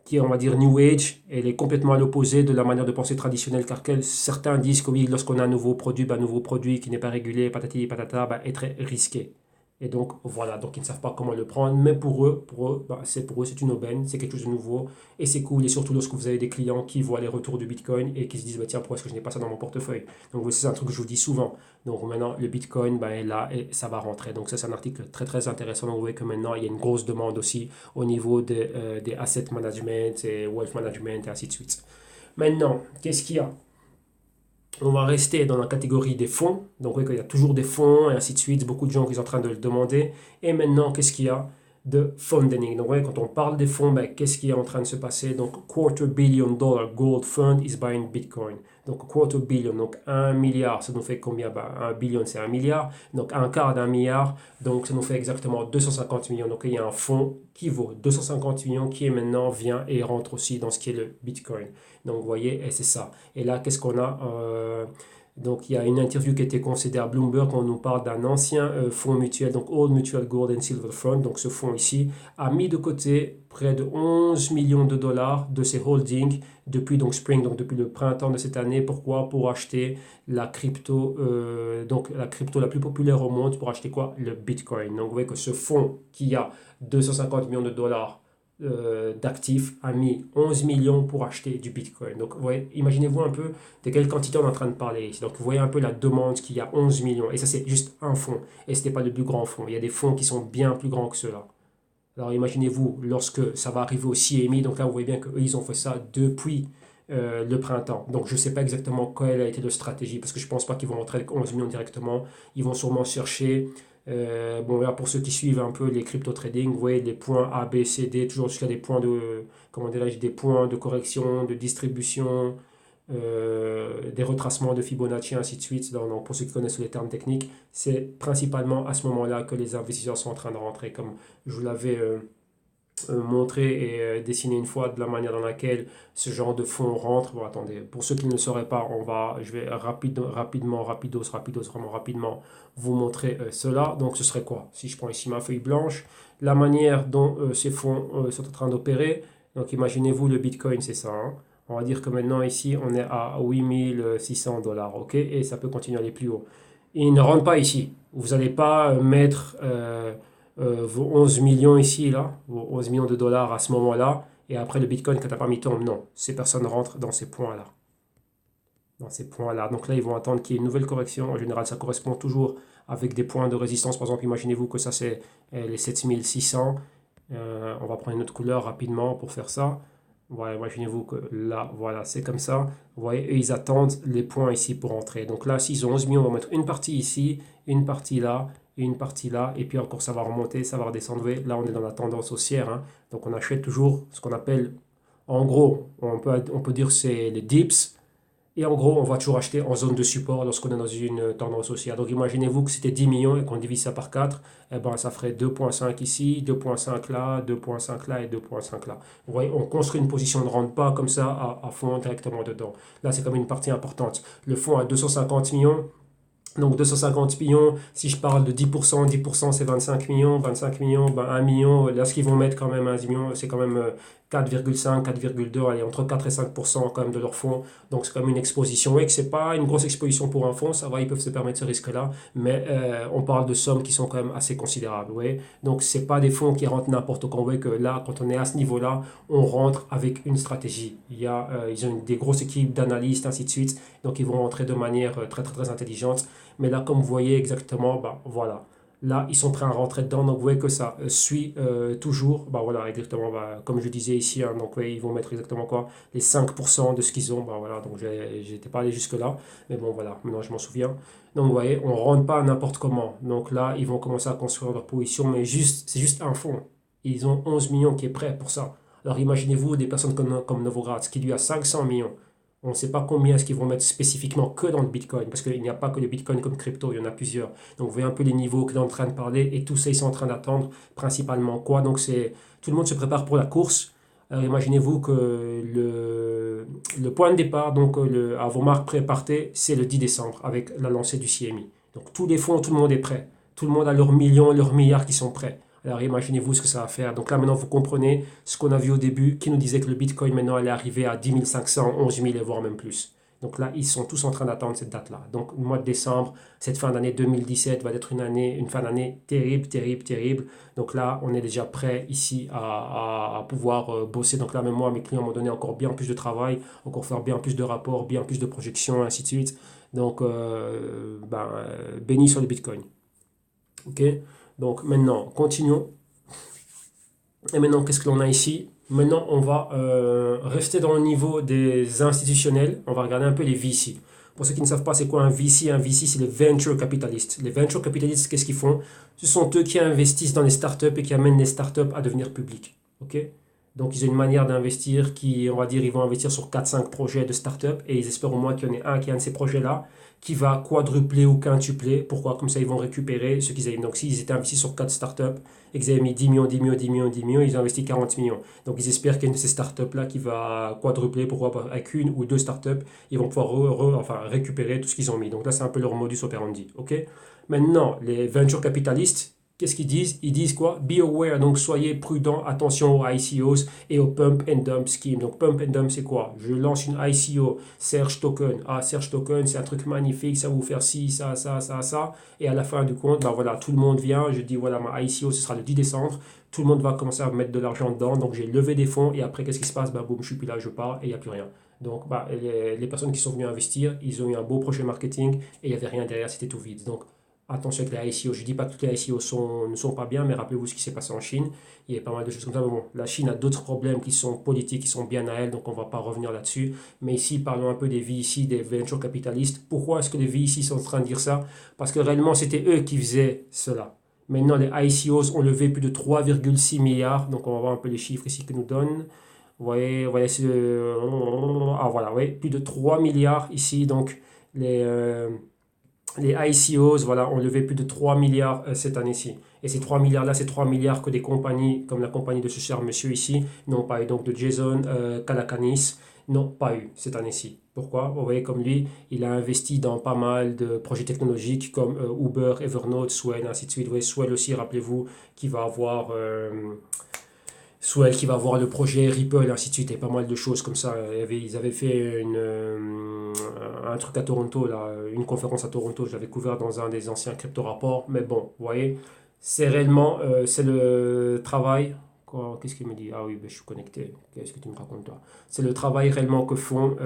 Speaker 1: qui est, on va dire, New Age, elle est complètement à l'opposé de la manière de penser traditionnelle, car certains disent que oui, lorsqu'on a un nouveau produit qui n'est pas régulé, patati patata, bah, est très risqué. Et donc voilà, donc ils ne savent pas comment le prendre, mais bah, pour eux, c'est une aubaine, c'est quelque chose de nouveau, et c'est cool, et surtout lorsque vous avez des clients qui voient les retours du Bitcoin et qui se disent, bah, tiens, pourquoi est-ce que je n'ai pas ça dans mon portefeuille? Donc c'est un truc que je vous dis souvent. Donc maintenant, le Bitcoin bah, est là et ça va rentrer. Donc ça, c'est un article très très intéressant. Donc vous voyez que maintenant, il y a une grosse demande aussi au niveau des asset management et wealth management et ainsi de suite. Maintenant, qu'est-ce qu'il y a? On va rester dans la catégorie des fonds. Donc, oui, il y a toujours des fonds et ainsi de suite. Beaucoup de gens qui sont en train de le demander. Et maintenant, qu'est-ce qu'il y a de funding? Donc, ouais, quand on parle des fonds, ben, qu'est-ce qui est en train de se passer? Donc, quarter billion dollar gold fund is buying Bitcoin. Donc, quarter billion, donc 1 milliard, ça nous fait combien? Ben, 1 billion, c'est 1 milliard. Donc, un quart d'un milliard, donc ça nous fait exactement 250 millions. Donc, il y a un fonds qui vaut 250 millions qui est maintenant vient et rentre aussi dans ce qui est le Bitcoin. Donc, vous voyez, et c'est ça. Et là, qu'est-ce qu'on a? Donc, il y a une interview qui a été concédée à Bloomberg. On nous parle d'un ancien fonds mutuel, donc Old Mutual Gold and Silver Fund. Donc, ce fonds ici a mis de côté près de 11 millions de dollars de ses holdings depuis donc Spring, donc depuis le printemps de cette année. Pourquoi? Pour acheter la crypto, donc la crypto la plus populaire au monde, pour acheter quoi? Le Bitcoin. Donc, vous voyez que ce fonds qui a 250 millions de dollars d'actifs a mis 11 millions pour acheter du Bitcoin. Donc, vous voyez, imaginez-vous un peu de quelle quantité on est en train de parler ici. Donc, vous voyez un peu la demande qu'il y a 11 millions. Et ça, c'est juste un fonds. Et ce n'est pas le plus grand fonds. Il y a des fonds qui sont bien plus grands que cela. Alors, imaginez-vous, lorsque ça va arriver au CME, donc là, vous voyez bien qu'eux, ils ont fait ça depuis le printemps. Donc, je ne sais pas exactement quelle a été leur stratégie, parce que je ne pense pas qu'ils vont rentrer avec 11 millions directement. Ils vont sûrement chercher bon, là, pour ceux qui suivent un peu les crypto trading, vous voyez les points A, B, C, D, toujours jusqu'à des points de, comment dirais-je, des points de correction, de distribution, des retracements de Fibonacci, ainsi de suite. Donc, pour ceux qui connaissent les termes techniques, c'est principalement à ce moment-là que les investisseurs sont en train de rentrer, comme je vous l'avais montrer et dessiner une fois de la manière dans laquelle ce genre de fonds rentre. Bon, attendez, pour ceux qui ne le sauraient pas, je vais vraiment rapidement vous montrer cela. Donc, ce serait quoi? Si je prends ici ma feuille blanche, la manière dont ces fonds sont en train d'opérer. Donc, imaginez-vous le Bitcoin, c'est ça, hein. On va dire que maintenant, ici, on est à 8600 $, ok? Et ça peut continuer à aller plus haut. Il ne rentre pas ici. Vous n'allez pas mettre vos 11 millions ici, là, vos 11 millions de dollars à ce moment-là, et après le Bitcoin quand tu n'as pas mis tombe. Non, ces personnes rentrent dans ces points-là. Dans ces points-là. Donc là, ils vont attendre qu'il y ait une nouvelle correction. En général, ça correspond toujours avec des points de résistance. Par exemple, imaginez-vous que ça, c'est les 7600. On va prendre une autre couleur rapidement pour faire ça. Voilà, imaginez-vous que là, voilà, c'est comme ça. Vous voyez, eux, ils attendent les points ici pour entrer. Donc là, s'ils ont 11 millions, on va mettre une partie ici, une partie là, et une partie là. Et puis encore, ça va remonter, ça va redescendre. Vous voyez, là, on est dans la tendance haussière, hein. Donc on achète toujours ce qu'on appelle, en gros, on peut dire que c'est les dips. Et en gros, on va toujours acheter en zone de support lorsqu'on est dans une tendance haussière. Donc imaginez-vous que c'était 10 millions et qu'on divise ça par 4, eh ben, ça ferait 2,5 ici, 2,5 là, 2,5 là et 2,5 là. Vous voyez, on construit une position, on ne rentre pas comme ça à fond directement dedans. Là, c'est comme une partie importante. Le fonds a 250 millions. Donc 250 millions, si je parle de 10%, 10% c'est 25 millions, 25 millions, ben 1 million, là ce qu'ils vont mettre quand même 1 million, c'est quand même 4,5, 4,2, allez, entre 4 et 5% quand même de leur fonds. Donc c'est quand même une exposition. Et que c'est pas une grosse exposition pour un fonds, ça va, ils peuvent se permettre ce risque-là, mais on parle de sommes qui sont quand même assez considérables. Ouais. Donc c'est pas des fonds qui rentrent n'importe quand. Vous voyez que là, quand on est à ce niveau-là, on rentre avec une stratégie. Ils ont des grosses équipes d'analystes, ainsi de suite, donc ils vont rentrer de manière très très très intelligente. Mais là, comme vous voyez exactement, bah, voilà. Là, ils sont prêts à rentrer dedans. Donc, vous voyez que ça suit toujours. Bah, voilà, exactement. Bah, comme je disais ici, hein, donc, ouais, ils vont mettre exactement quoi? Les 5% de ce qu'ils ont. Bah, voilà, donc, j'étais pas allé jusque-là. Mais bon, voilà, maintenant, je m'en souviens. Donc, vous voyez, on ne rentre pas n'importe comment. Donc, là, ils vont commencer à construire leur position. Mais c'est juste un fonds. Ils ont 11 millions qui est prêt pour ça. Alors, imaginez-vous des personnes comme Novogratz qui lui a 500 millions. On ne sait pas combien est-ce qu'ils vont mettre spécifiquement que dans le Bitcoin, parce qu'il n'y a pas que le Bitcoin comme crypto, il y en a plusieurs. Donc vous voyez un peu les niveaux que l'on est en train de parler, et tous ça, ils sont en train d'attendre principalement quoi? Donc tout le monde se prépare pour la course. Alors imaginez-vous que le point de départ, donc à vos marques prépartez, c'est le 10 décembre, avec la lancée du CME. Donc tous les fonds, tout le monde est prêt. Tout le monde a leurs millions, leurs milliards qui sont prêts. Alors imaginez-vous ce que ça va faire. Donc là maintenant vous comprenez ce qu'on a vu au début qui nous disait que le Bitcoin maintenant allait arriver à 10 500, 11 000 et voire même plus. Donc là ils sont tous en train d'attendre cette date-là. Donc le mois de décembre, cette fin d'année 2017 va être une fin d'année terrible, terrible, terrible. Donc là on est déjà prêt ici à pouvoir bosser. Donc là même moi mes clients m'ont donné encore bien plus de travail, encore faire bien plus de rapports, bien plus de projections, ainsi de suite. Donc béni sur le Bitcoin. Ok? Donc maintenant, continuons. Et maintenant, qu'est-ce que l'on a ici? Maintenant, on va rester dans le niveau des institutionnels. On va regarder un peu les VC. Pour ceux qui ne savent pas, c'est quoi un VC? Un VC, c'est les venture capitalists. Les venture capitalists, qu'est-ce qu'ils font? Ce sont eux qui investissent dans les startups et qui amènent les startups à devenir publiques. Ok? Donc, ils ont une manière d'investir qui, on va dire, ils vont investir sur 4-5 projets de startups et ils espèrent au moins qu'il y en ait un qui est un de ces projets-là qui va quadrupler ou quintupler. Pourquoi? Comme ça, ils vont récupérer ce qu'ils avaient. Donc, s'ils étaient investis sur 4 startups et qu'ils avaient mis 10 millions, 10 millions, 10 millions, 10 millions, ils ont investi 40 millions. Donc, ils espèrent qu'il y a une de ces startups-là qui va quadrupler. Pourquoi? Avec une ou deux startups, ils vont pouvoir récupérer tout ce qu'ils ont mis. Donc, là, c'est un peu leur modus operandi. Ok? Maintenant, les venture capitalistes, qu'est-ce qu'ils disent? Ils disent quoi? Be aware, donc soyez prudent, attention aux ICOs et aux pump and dump schemes. Donc pump and dump, c'est quoi? Je lance une ICO, Serge Token. Ah, Serge Token, c'est un truc magnifique, ça va vous faire ci, ça, ça, ça, ça. Et à la fin du compte, ben voilà, tout le monde vient, je dis voilà, ma ICO, ce sera le 10 décembre. Tout le monde va commencer à mettre de l'argent dedans. Donc j'ai levé des fonds et après, qu'est-ce qui se passe? Ben boum, je suis plus là, je pars et il n'y a plus rien. Donc bah, les personnes qui sont venues investir, ils ont eu un beau projet marketing et il n'y avait rien derrière, c'était tout vide. Donc attention avec les ICO. Je ne dis pas que toutes les ICO ne sont pas bien, mais rappelez-vous ce qui s'est passé en Chine. Il y a pas mal de choses comme ça. Mais bon, la Chine a d'autres problèmes qui sont politiques, qui sont bien à elle, donc on ne va pas revenir là-dessus. Mais ici, parlons un peu des VC, des venture capitalistes. Pourquoi est-ce que les VC sont en train de dire ça? Parce que réellement, c'était eux qui faisaient cela. Maintenant, les ICOs ont levé plus de 3,6 milliards. Donc, on va voir un peu les chiffres ici que nous donnent. Vous voyez ah voilà, oui, plus de 3 milliards ici. Donc, les, euh, les ICOs, voilà, ont levé plus de 3 milliards cette année-ci. Et ces 3 milliards-là, c'est 3 milliards que des compagnies, comme la compagnie de ce cher monsieur ici, n'ont pas eu. Donc de Jason Calacanis, n'ont pas eu cette année-ci. Pourquoi? Vous voyez, comme lui, il a investi dans pas mal de projets technologiques comme Uber, Evernote, Swell, ainsi de suite. Vous voyez, Swell aussi, rappelez-vous, qui va avoir... Swell qui va avoir le projet Ripple, et ainsi de suite, et pas mal de choses comme ça. Ils avaient fait un truc à Toronto, là, une conférence à Toronto, je l'avais couvert dans un des anciens crypto-rapports, mais bon, vous voyez, c'est réellement, c'est le travail. Qu'est-ce qu'il me dit? Ah oui, ben, je suis connecté. Qu'est-ce que tu me racontes, toi? C'est le travail réellement que font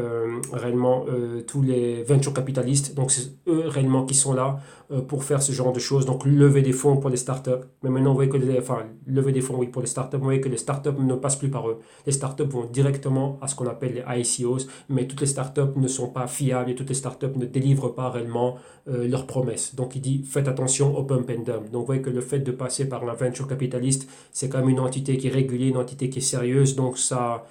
Speaker 1: réellement tous les venture capitalistes. Donc, c'est eux réellement qui sont là pour faire ce genre de choses. Donc, lever des fonds pour les startups. Mais maintenant, vous voyez que enfin, lever des fonds, oui, pour les startups. Vous voyez que les startups ne passent plus par eux. Les startups vont directement à ce qu'on appelle les ICOs. Mais toutes les startups ne sont pas fiables et toutes les startups ne délivrent pas réellement leurs promesses. Donc, il dit faites attention au pump and dump. Donc, vous voyez que le fait de passer par un venture capitaliste, c'est quand même une entité qui est régulée, une entité qui est sérieuse. Donc, ça,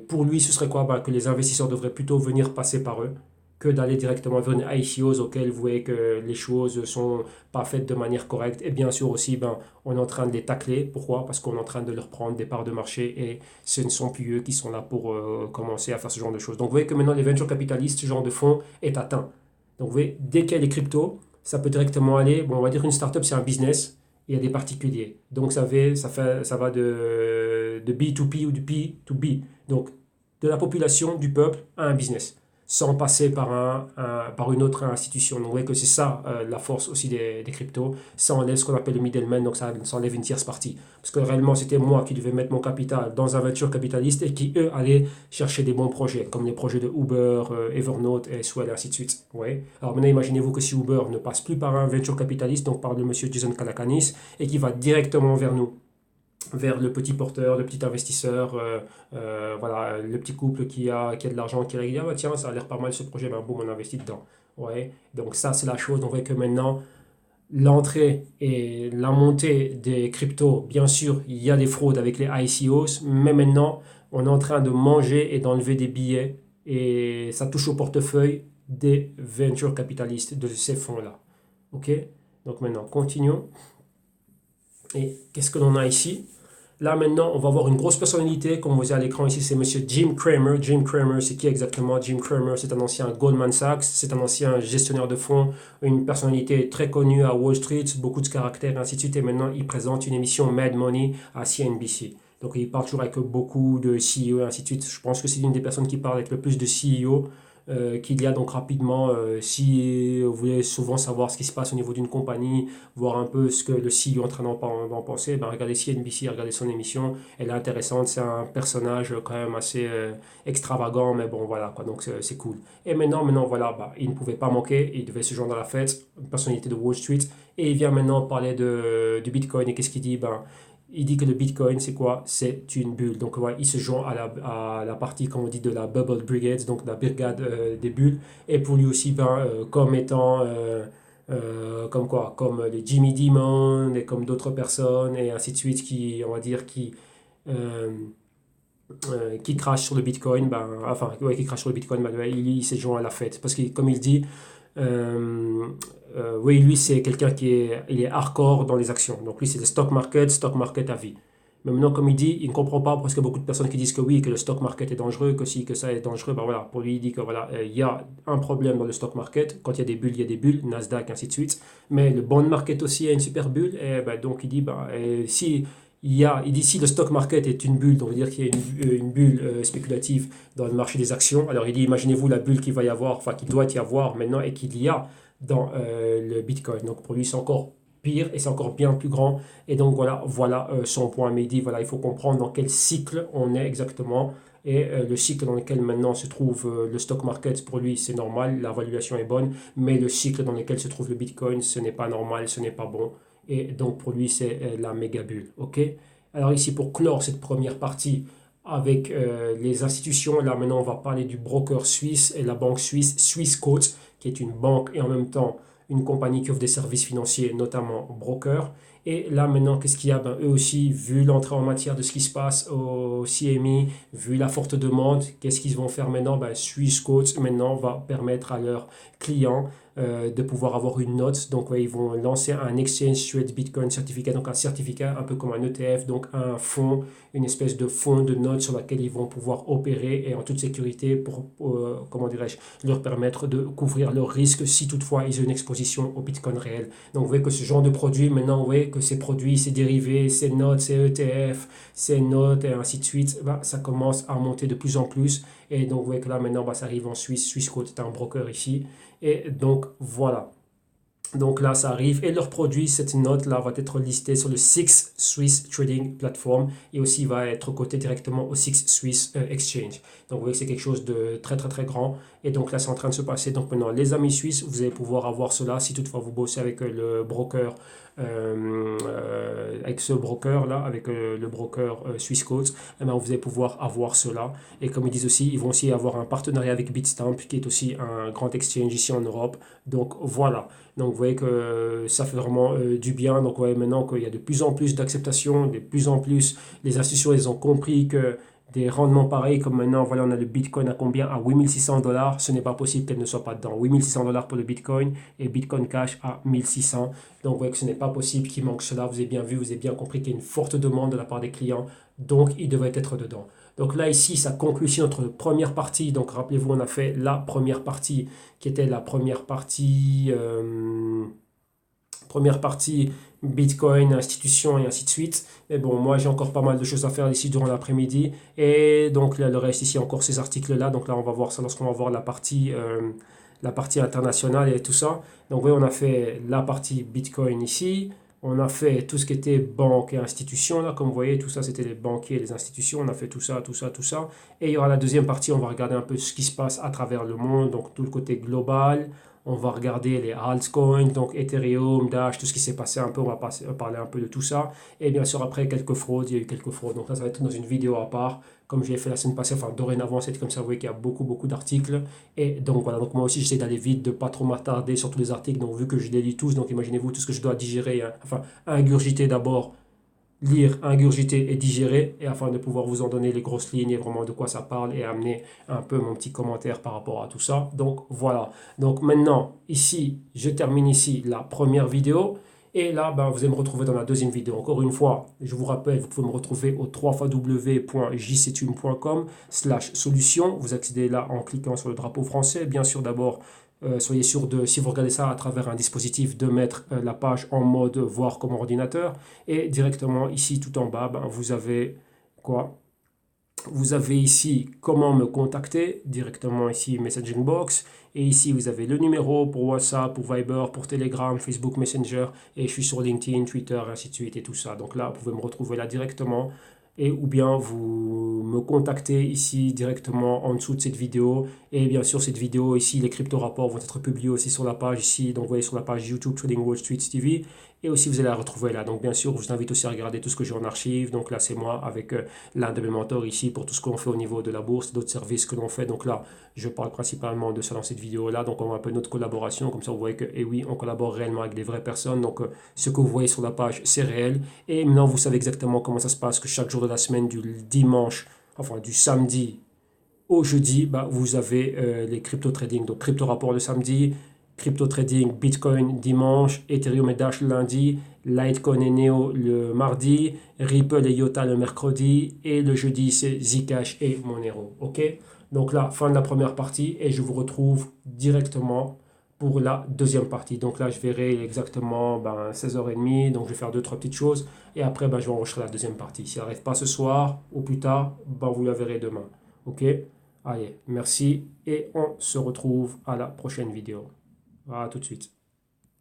Speaker 1: pour lui, ce serait quoi? Bah, que les investisseurs devraient plutôt venir passer par eux que d'aller directement vers une ICOs auxquelles vous voyez que les choses sont pas faites de manière correcte. Et bien sûr aussi, ben, on est en train de les tacler. Pourquoi? Parce qu'on est en train de leur prendre des parts de marché et ce ne sont plus eux qui sont là pour commencer à faire ce genre de choses. Donc vous voyez que maintenant les venture capitalistes, ce genre de fonds est atteint. Donc vous voyez, dès qu'il y a les cryptos, ça peut directement aller, bon, on va dire une startup c'est un business, il y a des particuliers. Donc ça va de B2P ou de P2B. Donc de la population, du peuple à un business, sans passer par, par une autre institution. Donc vous voyez que c'est ça la force aussi des cryptos. Ça enlève ce qu'on appelle le middleman, donc ça enlève une tierce partie. Parce que réellement, c'était moi qui devais mettre mon capital dans un venture capitaliste et qui, eux, allaient chercher des bons projets, comme les projets de Uber, Evernote, et Swell, et ainsi de suite. Ouais. Alors maintenant, imaginez-vous que si Uber ne passe plus par un venture capitaliste, donc par le monsieur Jason Calacanis, et qui va directement vers nous, vers le petit porteur, le petit investisseur, voilà, le petit couple qui a de l'argent, qui dit, ah bah tiens, ça a l'air pas mal ce projet, ben boum, on investit dedans. Ouais. Donc ça, c'est la chose. On voit que maintenant, l'entrée et la montée des cryptos, bien sûr, il y a des fraudes avec les ICOs, mais maintenant, on est en train de manger et d'enlever des billets et ça touche au portefeuille des venture capitalistes de ces fonds-là. OK? Donc maintenant, continuons. Et qu'est-ce que l'on a ici? Là maintenant, on va voir une grosse personnalité, comme vous voyez à l'écran ici, c'est monsieur Jim Cramer. Jim Cramer, c'est qui exactement? Jim Cramer, c'est un ancien Goldman Sachs, c'est un ancien gestionnaire de fonds, une personnalité très connue à Wall Street, beaucoup de caractère, ainsi de suite. Et maintenant, il présente une émission Mad Money à CNBC. Donc il parle toujours avec beaucoup de CEO, et ainsi de suite. Je pense que c'est l'une des personnes qui parle avec le plus de CEO qu'il y a. Donc rapidement, si vous voulez souvent savoir ce qui se passe au niveau d'une compagnie, voir un peu ce que le CEO est en train d'en penser, ben regardez CNBC, regardez son émission, elle est intéressante, c'est un personnage quand même assez extravagant, mais bon voilà quoi, donc c'est cool. Et maintenant voilà, bah, il ne pouvait pas manquer, il devait se joindre à la fête, une personnalité de Wall Street, et il vient maintenant parler du Bitcoin, et qu'est-ce qu'il dit? Ben, il dit que le Bitcoin, c'est quoi? C'est une bulle. Donc, ouais, il se joint à la partie, comme on dit, de la Bubble Brigade, donc la brigade des bulles. Et pour lui aussi, ben, comme étant, comme quoi? Comme les Jimmy Dimon et comme d'autres personnes, et ainsi de suite, qui, on va dire, euh, qui crachent sur le Bitcoin, ben, enfin, ouais, qui crachent sur le Bitcoin, ben, ouais, il s'est joint à la fête. Parce que, comme il dit, euh, oui, lui, c'est quelqu'un il est hardcore dans les actions. Donc, lui, c'est le stock market à vie. Mais maintenant, comme il dit, il ne comprend pas parce qu'il y a beaucoup de personnes qui disent que oui, que le stock market est dangereux, que si, que ça est dangereux. Ben voilà, pour lui, il dit que voilà, il y a un problème dans le stock market. Quand il y a des bulles, il y a des bulles, Nasdaq, ainsi de suite. Mais le bond market aussi a une super bulle. Et ben, donc, il dit, ben, si il dit si le stock market est une bulle, donc veut dire qu'il y a une bulle spéculative dans le marché des actions. Alors il dit, imaginez-vous la bulle qu'il va y avoir, enfin qu'il doit y avoir maintenant et qu'il y a dans le Bitcoin. Donc pour lui, c'est encore pire et c'est encore bien plus grand. Et donc voilà son point. Mais il dit, voilà, il faut comprendre dans quel cycle on est exactement. Et le cycle dans lequel maintenant se trouve le stock market, pour lui, c'est normal, la valuation est bonne. Mais le cycle dans lequel se trouve le Bitcoin, ce n'est pas normal, ce n'est pas bon. Et donc pour lui, c'est la méga bulle. OK? Alors ici, pour clore cette première partie avec les institutions, là maintenant on va parler du broker suisse et la banque suisse, Swissquote, qui est une banque et en même temps une compagnie qui offre des services financiers, notamment broker. Et là, maintenant, qu'est-ce qu'il y a? Ben, eux aussi, vu l'entrée en matière de ce qui se passe au CME, vu la forte demande, qu'est-ce qu'ils vont faire maintenant? Ben, Swissquote, maintenant, va permettre à leurs clients de pouvoir avoir une note. Donc, ouais, ils vont lancer un Exchange Traded Bitcoin Certificate, donc un certificat un peu comme un ETF, donc un fonds, une espèce de fonds de notes sur laquelle ils vont pouvoir opérer et en toute sécurité pour, comment dirais-je, leur permettre de couvrir leurs risques si toutefois ils ont une exposition au Bitcoin réel. Donc, vous voyez que ce genre de produit, maintenant, vous voyez que ces produits, ces dérivés, ces notes, ces ETF, ces notes et ainsi de suite, bah, ça commence à monter de plus en plus. Et donc, vous voyez que là, maintenant, bah, ça arrive en Suisse. Swissquote est un broker ici. Et donc, voilà. Donc là, ça arrive. Et leur produit, cette note-là, va être listée sur le SIX Swiss Trading Platform et aussi va être coté directement au SIX Swiss Exchange. Donc vous voyez que c'est quelque chose de très très très grand. Et donc là, c'est en train de se passer. Donc maintenant, les amis suisses, vous allez pouvoir avoir cela si toutefois vous bossez avec le broker, avec ce broker-là, avec le broker Swissquote, eh bien, vous allez pouvoir avoir cela. Et comme ils disent aussi, ils vont aussi avoir un partenariat avec Bitstamp, qui est aussi un grand exchange ici en Europe. Donc voilà. Donc vous voyez que ça fait vraiment du bien. Donc ouais, maintenant qu'il y a de plus en plus d'acceptation, de plus en plus les institutions, elles ont compris que des rendements pareils, comme maintenant, voilà, on a le Bitcoin à combien? À 8600 $. Ce n'est pas possible qu'elle ne soit pas dedans. 8600 $ pour le Bitcoin et Bitcoin Cash à 1600. Donc vous voyez que ce n'est pas possible qu'il manque cela. Vous avez bien vu, vous avez bien compris qu'il y a une forte demande de la part des clients. Donc il devrait être dedans. Donc là, ici, ça conclut ici notre première partie. Donc rappelez-vous, on a fait la première partie qui était la première partie Bitcoin, institution et ainsi de suite. Mais bon, moi j'ai encore pas mal de choses à faire ici durant l'après-midi. Et donc là, le reste ici, encore ces articles-là. Donc là, on va voir ça lorsqu'on va voir la partie internationale et tout ça. Donc oui, on a fait la partie Bitcoin ici. On a fait tout ce qui était banque et institutions. Là, comme vous voyez, tout ça, c'était les banquiers et les institutions. On a fait tout ça, tout ça, tout ça. Et il y aura la deuxième partie, on va regarder un peu ce qui se passe à travers le monde. Donc tout le côté global. On va regarder les altcoins, donc Ethereum, Dash, tout ce qui s'est passé un peu. On va parler un peu de tout ça. Et bien sûr, après, quelques fraudes. Il y a eu quelques fraudes. Donc là, ça va être dans une vidéo à part. Comme j'ai fait la semaine passée, enfin dorénavant, c'est comme ça, vous voyez qu'il y a beaucoup, beaucoup d'articles. Et donc voilà, donc moi aussi, j'essaie d'aller vite, de ne pas trop m'attarder sur tous les articles. Donc vu que je les lis tous, donc imaginez-vous tout ce que je dois digérer, hein, enfin ingurgiter d'abord, lire, ingurgiter et digérer, et afin de pouvoir vous en donner les grosses lignes et vraiment de quoi ça parle et amener un peu mon petit commentaire par rapport à tout ça. Donc voilà. Donc maintenant, ici, je termine ici la première vidéo. Et là, ben, vous allez me retrouver dans la deuxième vidéo. Encore une fois, je vous rappelle, vous pouvez me retrouver au www.jctune.com/solution. Vous accédez là en cliquant sur le drapeau français. Bien sûr, d'abord, soyez sûr de, si vous regardez ça à travers un dispositif, de mettre la page en mode voir comme ordinateur. Et directement ici, tout en bas, ben, vous avez quoi? Vous avez ici comment me contacter, directement ici Messaging Box. Et ici, vous avez le numéro pour WhatsApp, pour Viber, pour Telegram, Facebook Messenger. Et je suis sur LinkedIn, Twitter, ainsi de suite et tout ça. Donc là, vous pouvez me retrouver là directement. Et ou bien vous me contactez ici directement en dessous de cette vidéo. Et bien sûr, cette vidéo ici, les crypto-rapports vont être publiés aussi sur la page ici. Donc, vous voyez sur la page YouTube Trading Wall Street TV. Et aussi, vous allez la retrouver là. Donc, bien sûr, je vous invite aussi à regarder tout ce que j'ai en archive. Donc là, c'est moi avec l'un de mes mentors ici pour tout ce qu'on fait au niveau de la bourse, d'autres services que l'on fait. Donc là, je parle principalement de ça dans cette vidéo-là. Donc, on voit un peu notre collaboration. Comme ça, vous voyez que, et oui, on collabore réellement avec des vraies personnes. Donc, ce que vous voyez sur la page, c'est réel. Et maintenant, vous savez exactement comment ça se passe, que chaque jour de la semaine, du dimanche, enfin du samedi au jeudi, bah, vous avez les crypto trading. Donc, crypto rapport le samedi, crypto trading, Bitcoin dimanche, Ethereum et Dash le lundi, Litecoin et Neo le mardi, Ripple et IOTA le mercredi, et le jeudi, c'est Zcash et Monero. Ok? Donc là, fin de la première partie, et je vous retrouve directement pour la deuxième partie. Donc là, je verrai exactement 16h30, donc je vais faire deux, trois petites choses, et après, je vais enregistrer la deuxième partie. Si elle n'arrive pas ce soir, ou plus tard, vous la verrez demain. Ok? Allez, merci, et on se retrouve à la prochaine vidéo. À tout de suite.